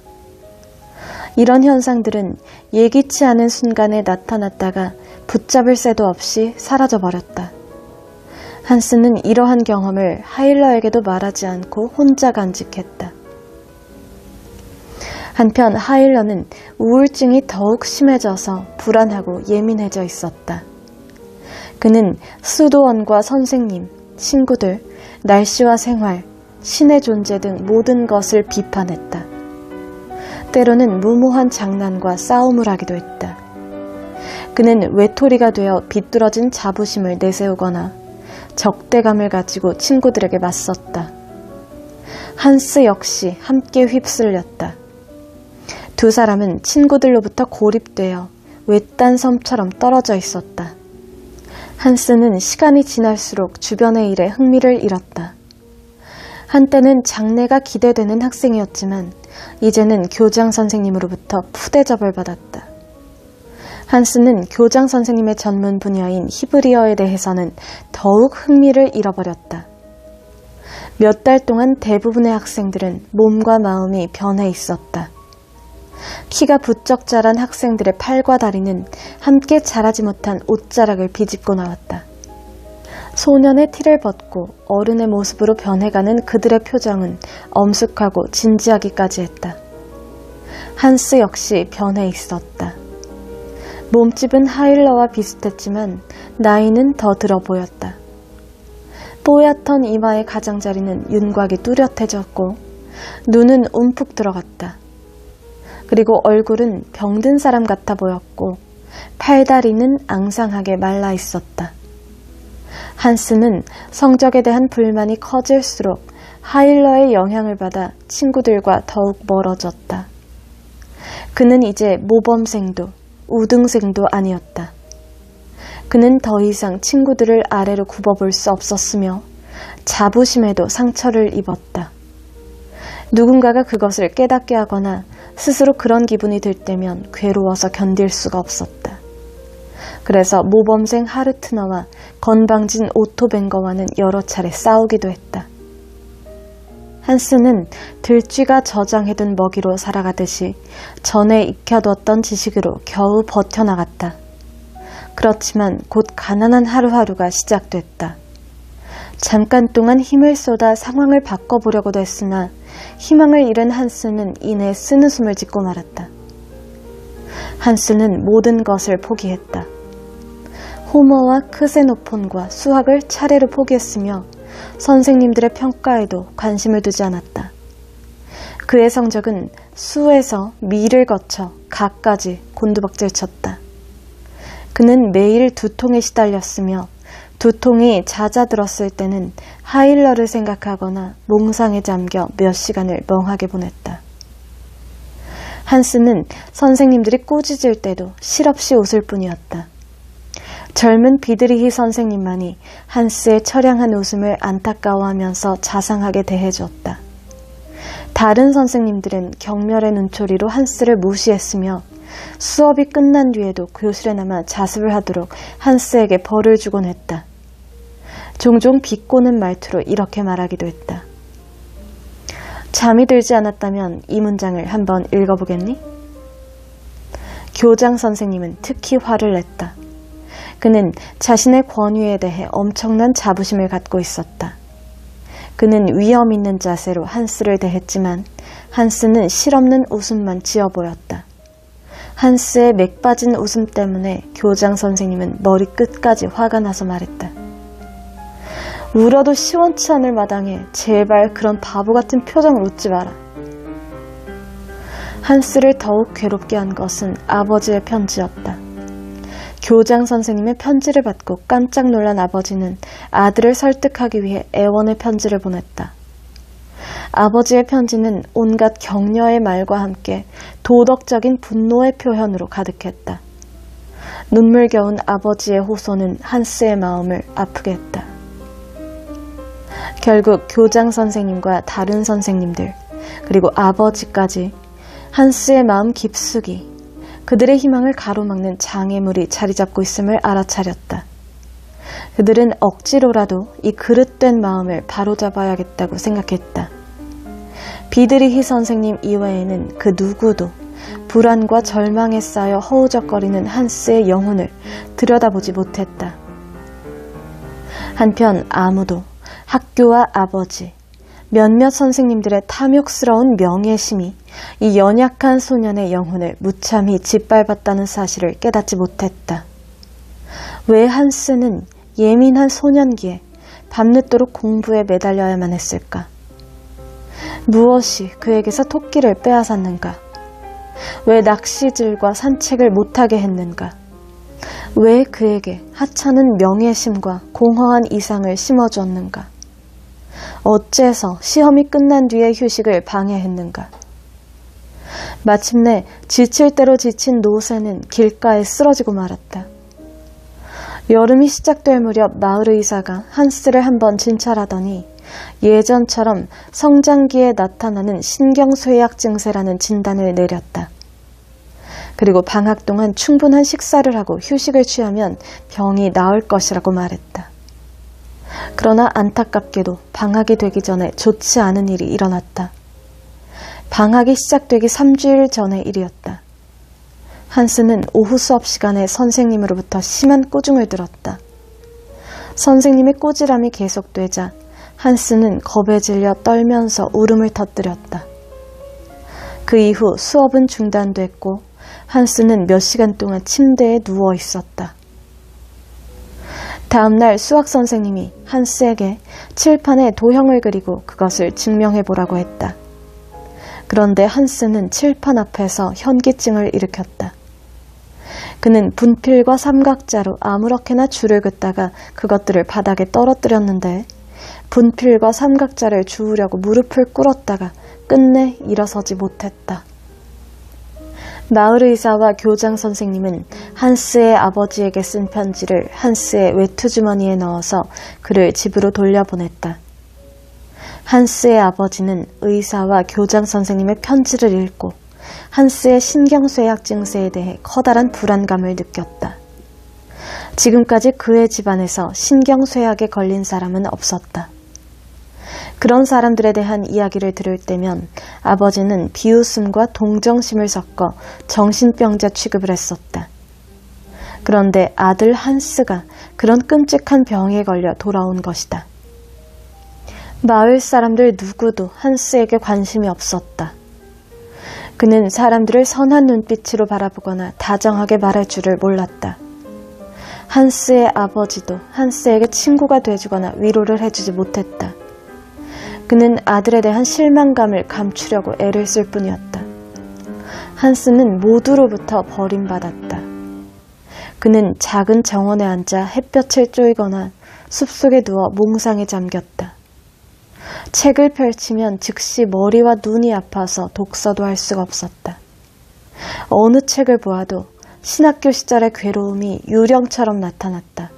S1: 이런 현상들은 예기치 않은 순간에 나타났다가 붙잡을 새도 없이 사라져버렸다. 한스는 이러한 경험을 하일러에게도 말하지 않고 혼자 간직했다. 한편 하일러는 우울증이 더욱 심해져서 불안하고 예민해져 있었다. 그는 수도원과 선생님, 친구들, 날씨와 생활, 신의 존재 등 모든 것을 비판했다. 때로는 무모한 장난과 싸움을 하기도 했다. 그는 외톨이가 되어 비뚤어진 자부심을 내세우거나 적대감을 가지고 친구들에게 맞섰다. 한스 역시 함께 휩쓸렸다. 두 사람은 친구들로부터 고립되어 외딴 섬처럼 떨어져 있었다. 한스는 시간이 지날수록 주변의 일에 흥미를 잃었다. 한때는 장래가 기대되는 학생이었지만 이제는 교장 선생님으로부터 푸대접을 받았다. 한스는 교장 선생님의 전문 분야인 히브리어에 대해서는 더욱 흥미를 잃어버렸다. 몇 달 동안 대부분의 학생들은 몸과 마음이 변해 있었다. 키가 부쩍 자란 학생들의 팔과 다리는 함께 자라지 못한 옷자락을 비집고 나왔다. 소년의 티를 벗고 어른의 모습으로 변해가는 그들의 표정은 엄숙하고 진지하기까지 했다. 한스 역시 변해 있었다. 몸집은 하일러와 비슷했지만 나이는 더 들어 보였다. 뽀얗던 이마의 가장자리는 윤곽이 뚜렷해졌고 눈은 움푹 들어갔다. 그리고 얼굴은 병든 사람 같아 보였고 팔다리는 앙상하게 말라 있었다. 한스는 성적에 대한 불만이 커질수록 하일러의 영향을 받아 친구들과 더욱 멀어졌다. 그는 이제 모범생도 우등생도 아니었다. 그는 더 이상 친구들을 아래로 굽어볼 수 없었으며 자부심에도 상처를 입었다. 누군가가 그것을 깨닫게 하거나 스스로 그런 기분이 들 때면 괴로워서 견딜 수가 없었다. 그래서 모범생 하르트너와 건방진 오토뱅거와는 여러 차례 싸우기도 했다. 한스는 들쥐가 저장해둔 먹이로 살아가듯이 전에 익혀뒀던 지식으로 겨우 버텨나갔다. 그렇지만 곧 가난한 하루하루가 시작됐다. 잠깐 동안 힘을 쏟아 상황을 바꿔보려고도 했으나 희망을 잃은 한스는 이내 쓴웃음을 짓고 말았다. 한스는 모든 것을 포기했다. 호머와 크세노폰과 수학을 차례로 포기했으며 선생님들의 평가에도 관심을 두지 않았다. 그의 성적은 수에서 미를 거쳐 가까지 곤두박질 쳤다. 그는 매일 두통에 시달렸으며 두통이 잦아들었을 때는 하일러를 생각하거나 몽상에 잠겨 몇 시간을 멍하게 보냈다. 한스는 선생님들이 꾸짖을 때도 실없이 웃을 뿐이었다. 젊은 비드리히 선생님만이 한스의 처량한 웃음을 안타까워하면서 자상하게 대해주었다. 다른 선생님들은 경멸의 눈초리로 한스를 무시했으며 수업이 끝난 뒤에도 교실에 남아 자습을 하도록 한스에게 벌을 주곤 했다. 종종 비꼬는 말투로 이렇게 말하기도 했다. 잠이 들지 않았다면 이 문장을 한번 읽어보겠니? 교장 선생님은 특히 화를 냈다. 그는 자신의 권위에 대해 엄청난 자부심을 갖고 있었다. 그는 위험 있는 자세로 한스를 대했지만 한스는 실없는 웃음만 지어 보였다. 한스의 맥 빠진 웃음 때문에 교장 선생님은 머리 끝까지 화가 나서 말했다. 울어도 시원치 않을 마당에 제발 그런 바보 같은 표정을 웃지 마라. 한스를 더욱 괴롭게 한 것은 아버지의 편지였다. 교장 선생님의 편지를 받고 깜짝 놀란 아버지는 아들을 설득하기 위해 애원의 편지를 보냈다. 아버지의 편지는 온갖 격려의 말과 함께 도덕적인 분노의 표현으로 가득했다. 눈물겨운 아버지의 호소는 한스의 마음을 아프게 했다. 결국 교장 선생님과 다른 선생님들, 그리고 아버지까지 한스의 마음 깊숙이 그들의 희망을 가로막는 장애물이 자리 잡고 있음을 알아차렸다. 그들은 억지로라도 이 그릇된 마음을 바로잡아야겠다고 생각했다. 비드리히 선생님 이외에는 그 누구도 불안과 절망에 쌓여 허우적거리는 한스의 영혼을 들여다보지 못했다. 한편 아무도 학교와 아버지, 몇몇 선생님들의 탐욕스러운 명예심이 이 연약한 소년의 영혼을 무참히 짓밟았다는 사실을 깨닫지 못했다. 왜 한스는 예민한 소년기에 밤늦도록 공부에 매달려야만 했을까? 무엇이 그에게서 토끼를 빼앗았는가? 왜 낚시질과 산책을 못하게 했는가? 왜 그에게 하찮은 명예심과 공허한 이상을 심어주었는가? 어째서 시험이 끝난 뒤의 휴식을 방해했는가? 마침내 지칠 대로 지친 노새는 길가에 쓰러지고 말았다. 여름이 시작될 무렵 마을 의사가 한스를 한번 진찰하더니 예전처럼 성장기에 나타나는 신경쇠약 증세라는 진단을 내렸다. 그리고 방학 동안 충분한 식사를 하고 휴식을 취하면 병이 나을 것이라고 말했다. 그러나 안타깝게도 방학이 되기 전에 좋지 않은 일이 일어났다. 방학이 시작되기 3주일 전의 일이었다. 한스는 오후 수업 시간에 선생님으로부터 심한 꾸중을 들었다. 선생님의 꾸지람이 계속되자 한스는 겁에 질려 떨면서 울음을 터뜨렸다. 그 이후 수업은 중단됐고 한스는 몇 시간 동안 침대에 누워 있었다. 다음 날 수학 선생님이 한스에게 칠판에 도형을 그리고 그것을 증명해보라고 했다. 그런데 한스는 칠판 앞에서 현기증을 일으켰다. 그는 분필과 삼각자로 아무렇게나 줄을 긋다가 그것들을 바닥에 떨어뜨렸는데 분필과 삼각자를 주우려고 무릎을 꿇었다가 끝내 일어서지 못했다. 마을 의사와 교장 선생님은 한스의 아버지에게 쓴 편지를 한스의 외투주머니에 넣어서 그를 집으로 돌려보냈다. 한스의 아버지는 의사와 교장 선생님의 편지를 읽고 한스의 신경쇠약 증세에 대해 커다란 불안감을 느꼈다. 지금까지 그의 집안에서 신경쇠약에 걸린 사람은 없었다. 그런 사람들에 대한 이야기를 들을 때면 아버지는 비웃음과 동정심을 섞어 정신병자 취급을 했었다. 그런데 아들 한스가 그런 끔찍한 병에 걸려 돌아온 것이다. 마을 사람들 누구도 한스에게 관심이 없었다. 그는 사람들을 선한 눈빛으로 바라보거나 다정하게 말할 줄을 몰랐다. 한스의 아버지도 한스에게 친구가 돼주거나 위로를 해주지 못했다. 그는 아들에 대한 실망감을 감추려고 애를 쓸 뿐이었다. 한스는 모두로부터 버림받았다. 그는 작은 정원에 앉아 햇볕을 쬐거나 숲속에 누워 몽상에 잠겼다. 책을 펼치면 즉시 머리와 눈이 아파서 독서도 할 수가 없었다. 어느 책을 보아도 신학교 시절의 괴로움이 유령처럼 나타났다.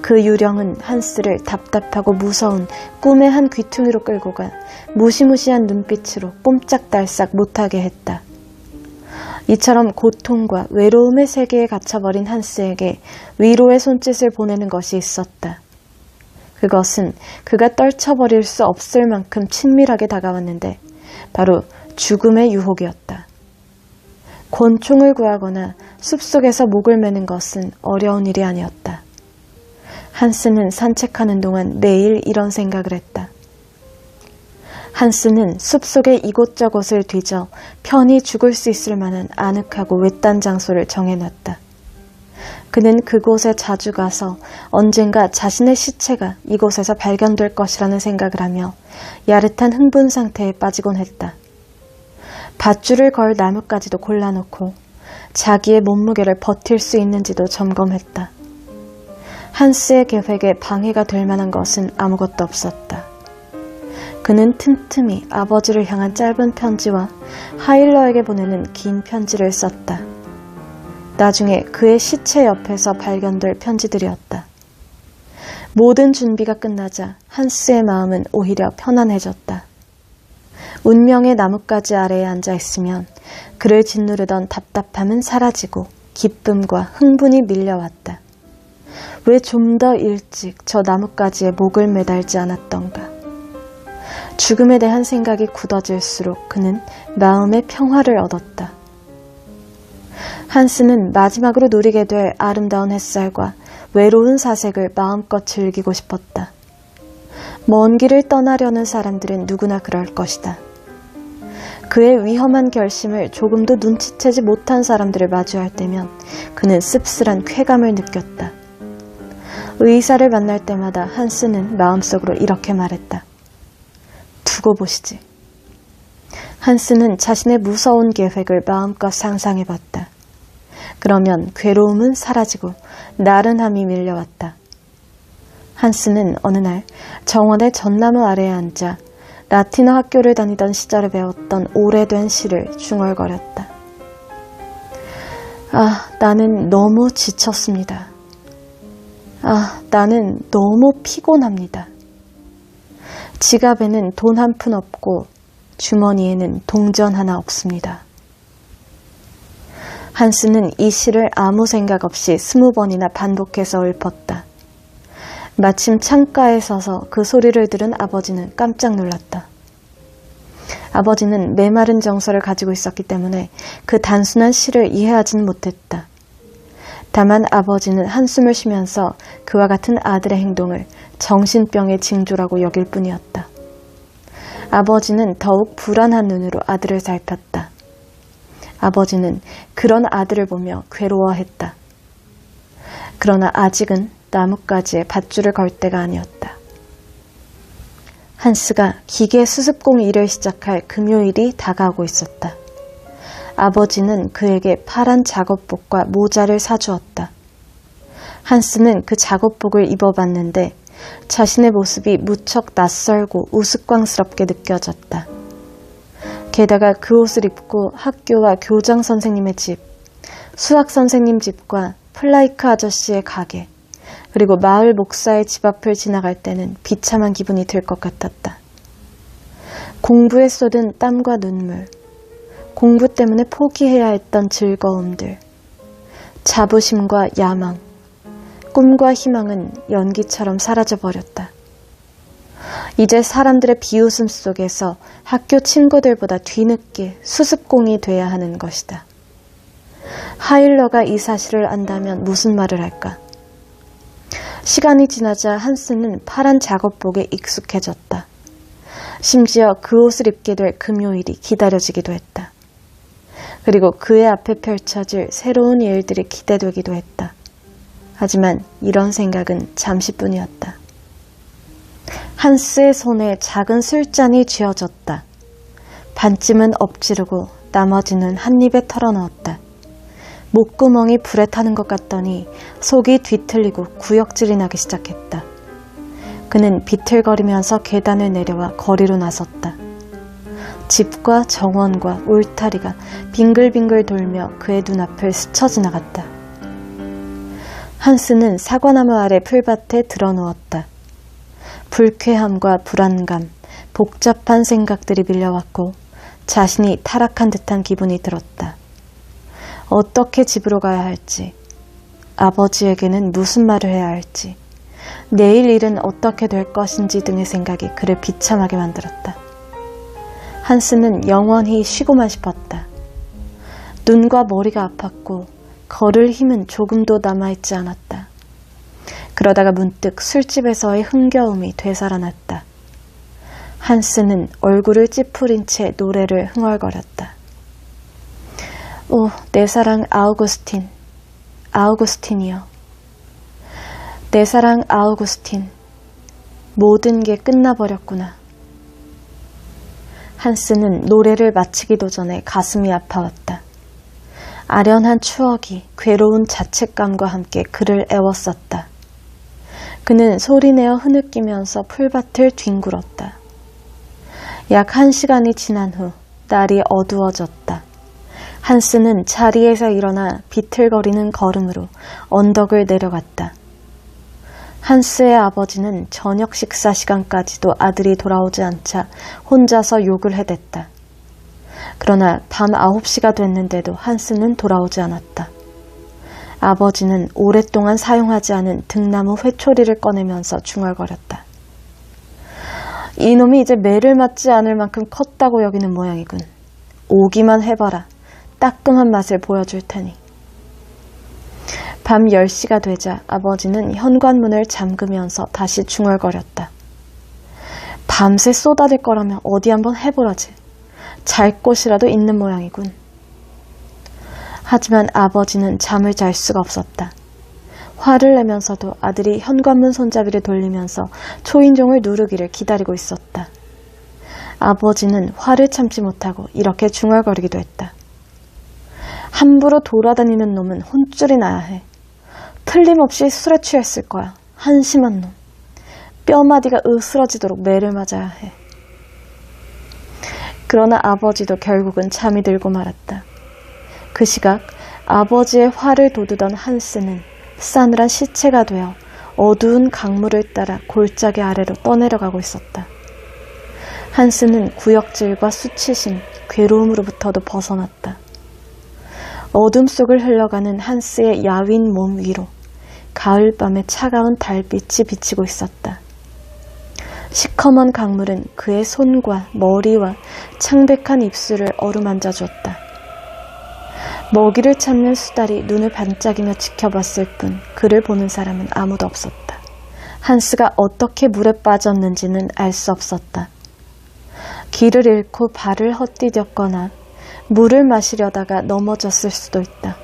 S1: 그 유령은 한스를 답답하고 무서운 꿈의 한 귀퉁이로 끌고 가 무시무시한 눈빛으로 꼼짝달싹 못하게 했다. 이처럼 고통과 외로움의 세계에 갇혀버린 한스에게 위로의 손짓을 보내는 것이 있었다. 그것은 그가 떨쳐버릴 수 없을 만큼 친밀하게 다가왔는데 바로 죽음의 유혹이었다. 곤충을 구하거나 숲속에서 목을 매는 것은 어려운 일이 아니었다. 한스는 산책하는 동안 매일 이런 생각을 했다. 한스는 숲속의 이곳저곳을 뒤져 편히 죽을 수 있을 만한 아늑하고 외딴 장소를 정해놨다. 그는 그곳에 자주 가서 언젠가 자신의 시체가 이곳에서 발견될 것이라는 생각을 하며 야릇한 흥분 상태에 빠지곤 했다. 밧줄을 걸 나뭇가지도 골라놓고 자기의 몸무게를 버틸 수 있는지도 점검했다. 한스의 계획에 방해가 될 만한 것은 아무것도 없었다. 그는 틈틈이 아버지를 향한 짧은 편지와 하일러에게 보내는 긴 편지를 썼다. 나중에 그의 시체 옆에서 발견될 편지들이었다. 모든 준비가 끝나자 한스의 마음은 오히려 편안해졌다. 운명의 나뭇가지 아래에 앉아있으면 그를 짓누르던 답답함은 사라지고 기쁨과 흥분이 밀려왔다. 왜 좀 더 일찍 저 나뭇가지에 목을 매달지 않았던가. 죽음에 대한 생각이 굳어질수록 그는 마음의 평화를 얻었다. 한스는 마지막으로 누리게 될 아름다운 햇살과 외로운 사색을 마음껏 즐기고 싶었다. 먼 길을 떠나려는 사람들은 누구나 그럴 것이다. 그의 위험한 결심을 조금도 눈치채지 못한 사람들을 마주할 때면 그는 씁쓸한 쾌감을 느꼈다. 의사를 만날 때마다 한스는 마음속으로 이렇게 말했다. 두고 보시지. 한스는 자신의 무서운 계획을 마음껏 상상해봤다. 그러면 괴로움은 사라지고 나른함이 밀려왔다. 한스는 어느 날 정원의 전나무 아래에 앉아 라틴어 학교를 다니던 시절에 배웠던 오래된 시를 중얼거렸다. 나는 너무 지쳤습니다. 나는 너무 피곤합니다. 지갑에는 돈 한 푼 없고 주머니에는 동전 하나 없습니다. 한스는 이 시를 아무 생각 없이 20번이나 반복해서 읊었다. 마침 창가에 서서 그 소리를 들은 아버지는 깜짝 놀랐다. 아버지는 메마른 정서를 가지고 있었기 때문에 그 단순한 시를 이해하진 못했다. 다만 아버지는 한숨을 쉬면서 그와 같은 아들의 행동을 정신병의 징조라고 여길 뿐이었다. 아버지는 더욱 불안한 눈으로 아들을 살폈다. 아버지는 그런 아들을 보며 괴로워했다. 그러나 아직은 나뭇가지에 밧줄을 걸 때가 아니었다. 한스가 기계 수습공 일을 시작할 금요일이 다가오고 있었다. 아버지는 그에게 파란 작업복과 모자를 사주었다. 한스는 그 작업복을 입어봤는데 자신의 모습이 무척 낯설고 우스꽝스럽게 느껴졌다. 게다가 그 옷을 입고 학교와 교장 선생님의 집, 수학 선생님 집과 플라이크 아저씨의 가게, 그리고 마을 목사의 집 앞을 지나갈 때는 비참한 기분이 들 것 같았다. 공부에 쏟은 땀과 눈물, 공부 때문에 포기해야 했던 즐거움들, 자부심과 야망, 꿈과 희망은 연기처럼 사라져버렸다. 이제 사람들의 비웃음 속에서 학교 친구들보다 뒤늦게 수습공이 돼야 하는 것이다. 하일러가 이 사실을 안다면 무슨 말을 할까? 시간이 지나자 한스는 파란 작업복에 익숙해졌다. 심지어 그 옷을 입게 될 금요일이 기다려지기도 했다. 그리고 그의 앞에 펼쳐질 새로운 일들이 기대되기도 했다. 하지만 이런 생각은 잠시뿐이었다. 한스의 손에 작은 술잔이 쥐어졌다. 반쯤은 엎지르고 나머지는 한 입에 털어넣었다. 목구멍이 불에 타는 것 같더니 속이 뒤틀리고 구역질이 나기 시작했다. 그는 비틀거리면서 계단을 내려와 거리로 나섰다. 집과 정원과 울타리가 빙글빙글 돌며 그의 눈앞을 스쳐 지나갔다. 한스는 사과나무 아래 풀밭에 드러누웠다. 불쾌함과 불안감, 복잡한 생각들이 밀려왔고 자신이 타락한 듯한 기분이 들었다. 어떻게 집으로 가야 할지, 아버지에게는 무슨 말을 해야 할지, 내일 일은 어떻게 될 것인지 등의 생각이 그를 비참하게 만들었다. 한스는 영원히 쉬고만 싶었다. 눈과 머리가 아팠고 걸을 힘은 조금도 남아있지 않았다. 그러다가 문득 술집에서의 흥겨움이 되살아났다. 한스는 얼굴을 찌푸린 채 노래를 흥얼거렸다. 오, 내 사랑 아우구스틴, 아우구스틴이여. 내 사랑 아우구스틴, 모든 게 끝나버렸구나. 한스는 노래를 마치기도 전에 가슴이 아파왔다. 아련한 추억이 괴로운 자책감과 함께 그를 애웠었다. 그는 소리내어 흐느끼면서 풀밭을 뒹굴었다. 약 1시간이 지난 후 날이 어두워졌다. 한스는 자리에서 일어나 비틀거리는 걸음으로 언덕을 내려갔다. 한스의 아버지는 저녁 식사 시간까지도 아들이 돌아오지 않자 혼자서 욕을 해댔다. 그러나 밤 9시가 됐는데도 한스는 돌아오지 않았다. 아버지는 오랫동안 사용하지 않은 등나무 회초리를 꺼내면서 중얼거렸다. 이놈이 이제 매를 맞지 않을 만큼 컸다고 여기는 모양이군. 오기만 해봐라. 따끔한 맛을 보여줄 테니. 밤 10시가 되자 아버지는 현관문을 잠그면서 다시 중얼거렸다. 밤새 쏟아질 거라면 어디 한번 해보라지. 잘 곳이라도 있는 모양이군. 하지만 아버지는 잠을 잘 수가 없었다. 화를 내면서도 아들이 현관문 손잡이를 돌리면서 초인종을 누르기를 기다리고 있었다. 아버지는 화를 참지 못하고 이렇게 중얼거리기도 했다. 함부로 돌아다니는 놈은 혼쭐이 나야 해. 틀림없이 술에 취했을 거야. 한심한 놈. 뼈마디가 으스러지도록 매를 맞아야 해. 그러나 아버지도 결국은 잠이 들고 말았다. 그 시각 아버지의 화를 돋우던 한스는 싸늘한 시체가 되어 어두운 강물을 따라 골짜기 아래로 떠내려가고 있었다. 한스는 구역질과 수치심, 괴로움으로부터도 벗어났다. 어둠 속을 흘러가는 한스의 야윈 몸 위로 가을밤의 차가운 달빛이 비치고 있었다. 시커먼 강물은 그의 손과 머리와 창백한 입술을 어루만져 줬다. 먹이를 찾는 수달이 눈을 반짝이며 지켜봤을 뿐 그를 보는 사람은 아무도 없었다. 한스가 어떻게 물에 빠졌는지는 알 수 없었다. 길을 잃고 발을 헛디뎠거나 물을 마시려다가 넘어졌을 수도 있다.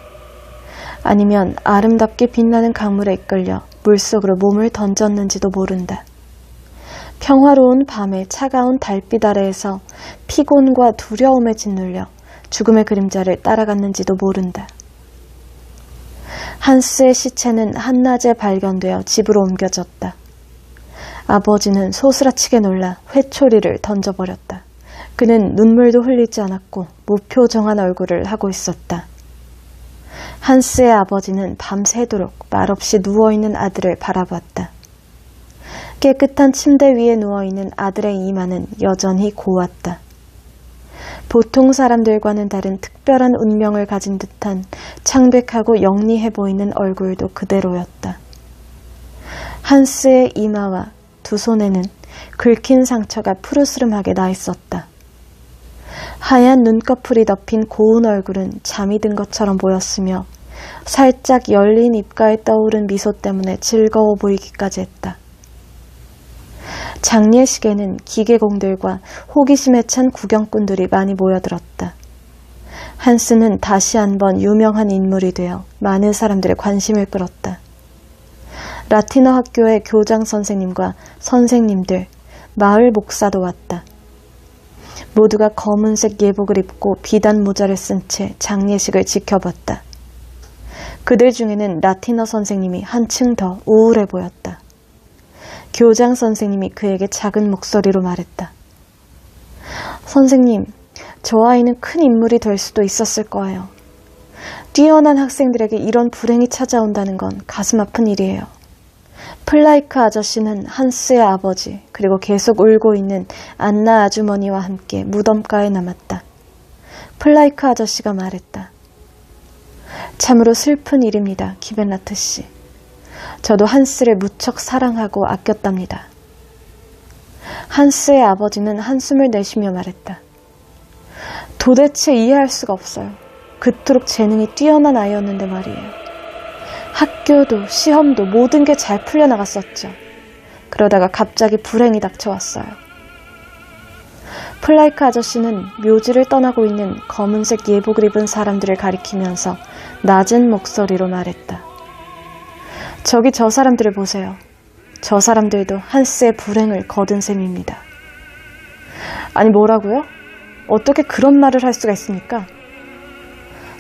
S1: 아니면 아름답게 빛나는 강물에 이끌려 물속으로 몸을 던졌는지도 모른다. 평화로운 밤의 차가운 달빛 아래에서 피곤과 두려움에 짓눌려 죽음의 그림자를 따라갔는지도 모른다. 한스의 시체는 한낮에 발견되어 집으로 옮겨졌다. 아버지는 소스라치게 놀라 회초리를 던져버렸다. 그는 눈물도 흘리지 않았고 무표정한 얼굴을 하고 있었다. 한스의 아버지는 밤새도록 말없이 누워있는 아들을 바라봤다. 깨끗한 침대 위에 누워있는 아들의 이마는 여전히 고왔다. 보통 사람들과는 다른 특별한 운명을 가진 듯한 창백하고 영리해 보이는 얼굴도 그대로였다. 한스의 이마와 두 손에는 긁힌 상처가 푸르스름하게 나 있었다. 하얀 눈꺼풀이 덮인 고운 얼굴은 잠이 든 것처럼 보였으며 살짝 열린 입가에 떠오른 미소 때문에 즐거워 보이기까지 했다. 장례식에는 기계공들과 호기심에 찬 구경꾼들이 많이 모여들었다. 한스는 다시 한번 유명한 인물이 되어 많은 사람들의 관심을 끌었다. 라틴어 학교의 교장 선생님과 선생님들, 마을 목사도 왔다. 모두가 검은색 예복을 입고 비단 모자를 쓴 채 장례식을 지켜봤다. 그들 중에는 라틴어 선생님이 한층 더 우울해 보였다. 교장 선생님이 그에게 작은 목소리로 말했다. 선생님, 저 아이는 큰 인물이 될 수도 있었을 거예요. 뛰어난 학생들에게 이런 불행이 찾아온다는 건 가슴 아픈 일이에요. 플라이크 아저씨는 한스의 아버지, 그리고 계속 울고 있는 안나 아주머니와 함께 무덤가에 남았다. 플라이크 아저씨가 말했다. 참으로 슬픈 일입니다, 기벤라트 씨. 저도 한스를 무척 사랑하고 아꼈답니다. 한스의 아버지는 한숨을 내쉬며 말했다. 도대체 이해할 수가 없어요. 그토록 재능이 뛰어난 아이였는데 말이에요. 학교도 시험도 모든 게 잘 풀려나갔었죠. 그러다가 갑자기 불행이 닥쳐왔어요. 플라이크 아저씨는 묘지를 떠나고 있는 검은색 예복을 입은 사람들을 가리키면서 낮은 목소리로 말했다. 저기 저 사람들을 보세요. 저 사람들도 한스의 불행을 거둔 셈입니다. 아니 뭐라고요? 어떻게 그런 말을 할 수가 있습니까?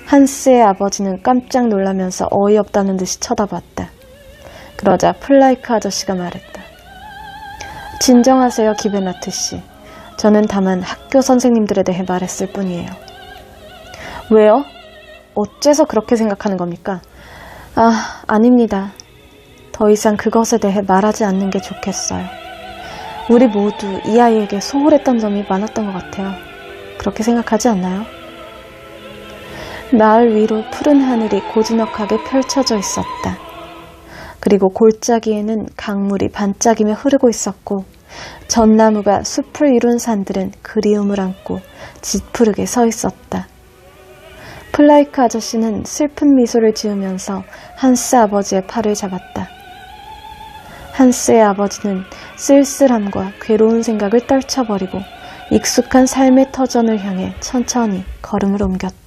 S1: 한스의 아버지는 깜짝 놀라면서 어이없다는 듯이 쳐다봤다. 그러자 플라이크 아저씨가 말했다. 진정하세요, 기벤라트 씨. 저는 다만 학교 선생님들에 대해 말했을 뿐이에요. 왜요? 어째서 그렇게 생각하는 겁니까? 아닙니다. 더 이상 그것에 대해 말하지 않는 게 좋겠어요. 우리 모두 이 아이에게 소홀했던 점이 많았던 것 같아요. 그렇게 생각하지 않나요? 마을 위로 푸른 하늘이 고즈넉하게 펼쳐져 있었다. 그리고 골짜기에는 강물이 반짝이며 흐르고 있었고 전나무가 숲을 이룬 산들은 그리움을 안고 짙푸르게 서 있었다. 플라이크 아저씨는 슬픈 미소를 지으면서 한스 아버지의 팔을 잡았다. 한스의 아버지는 쓸쓸함과 괴로운 생각을 떨쳐버리고 익숙한 삶의 터전을 향해 천천히 걸음을 옮겼다.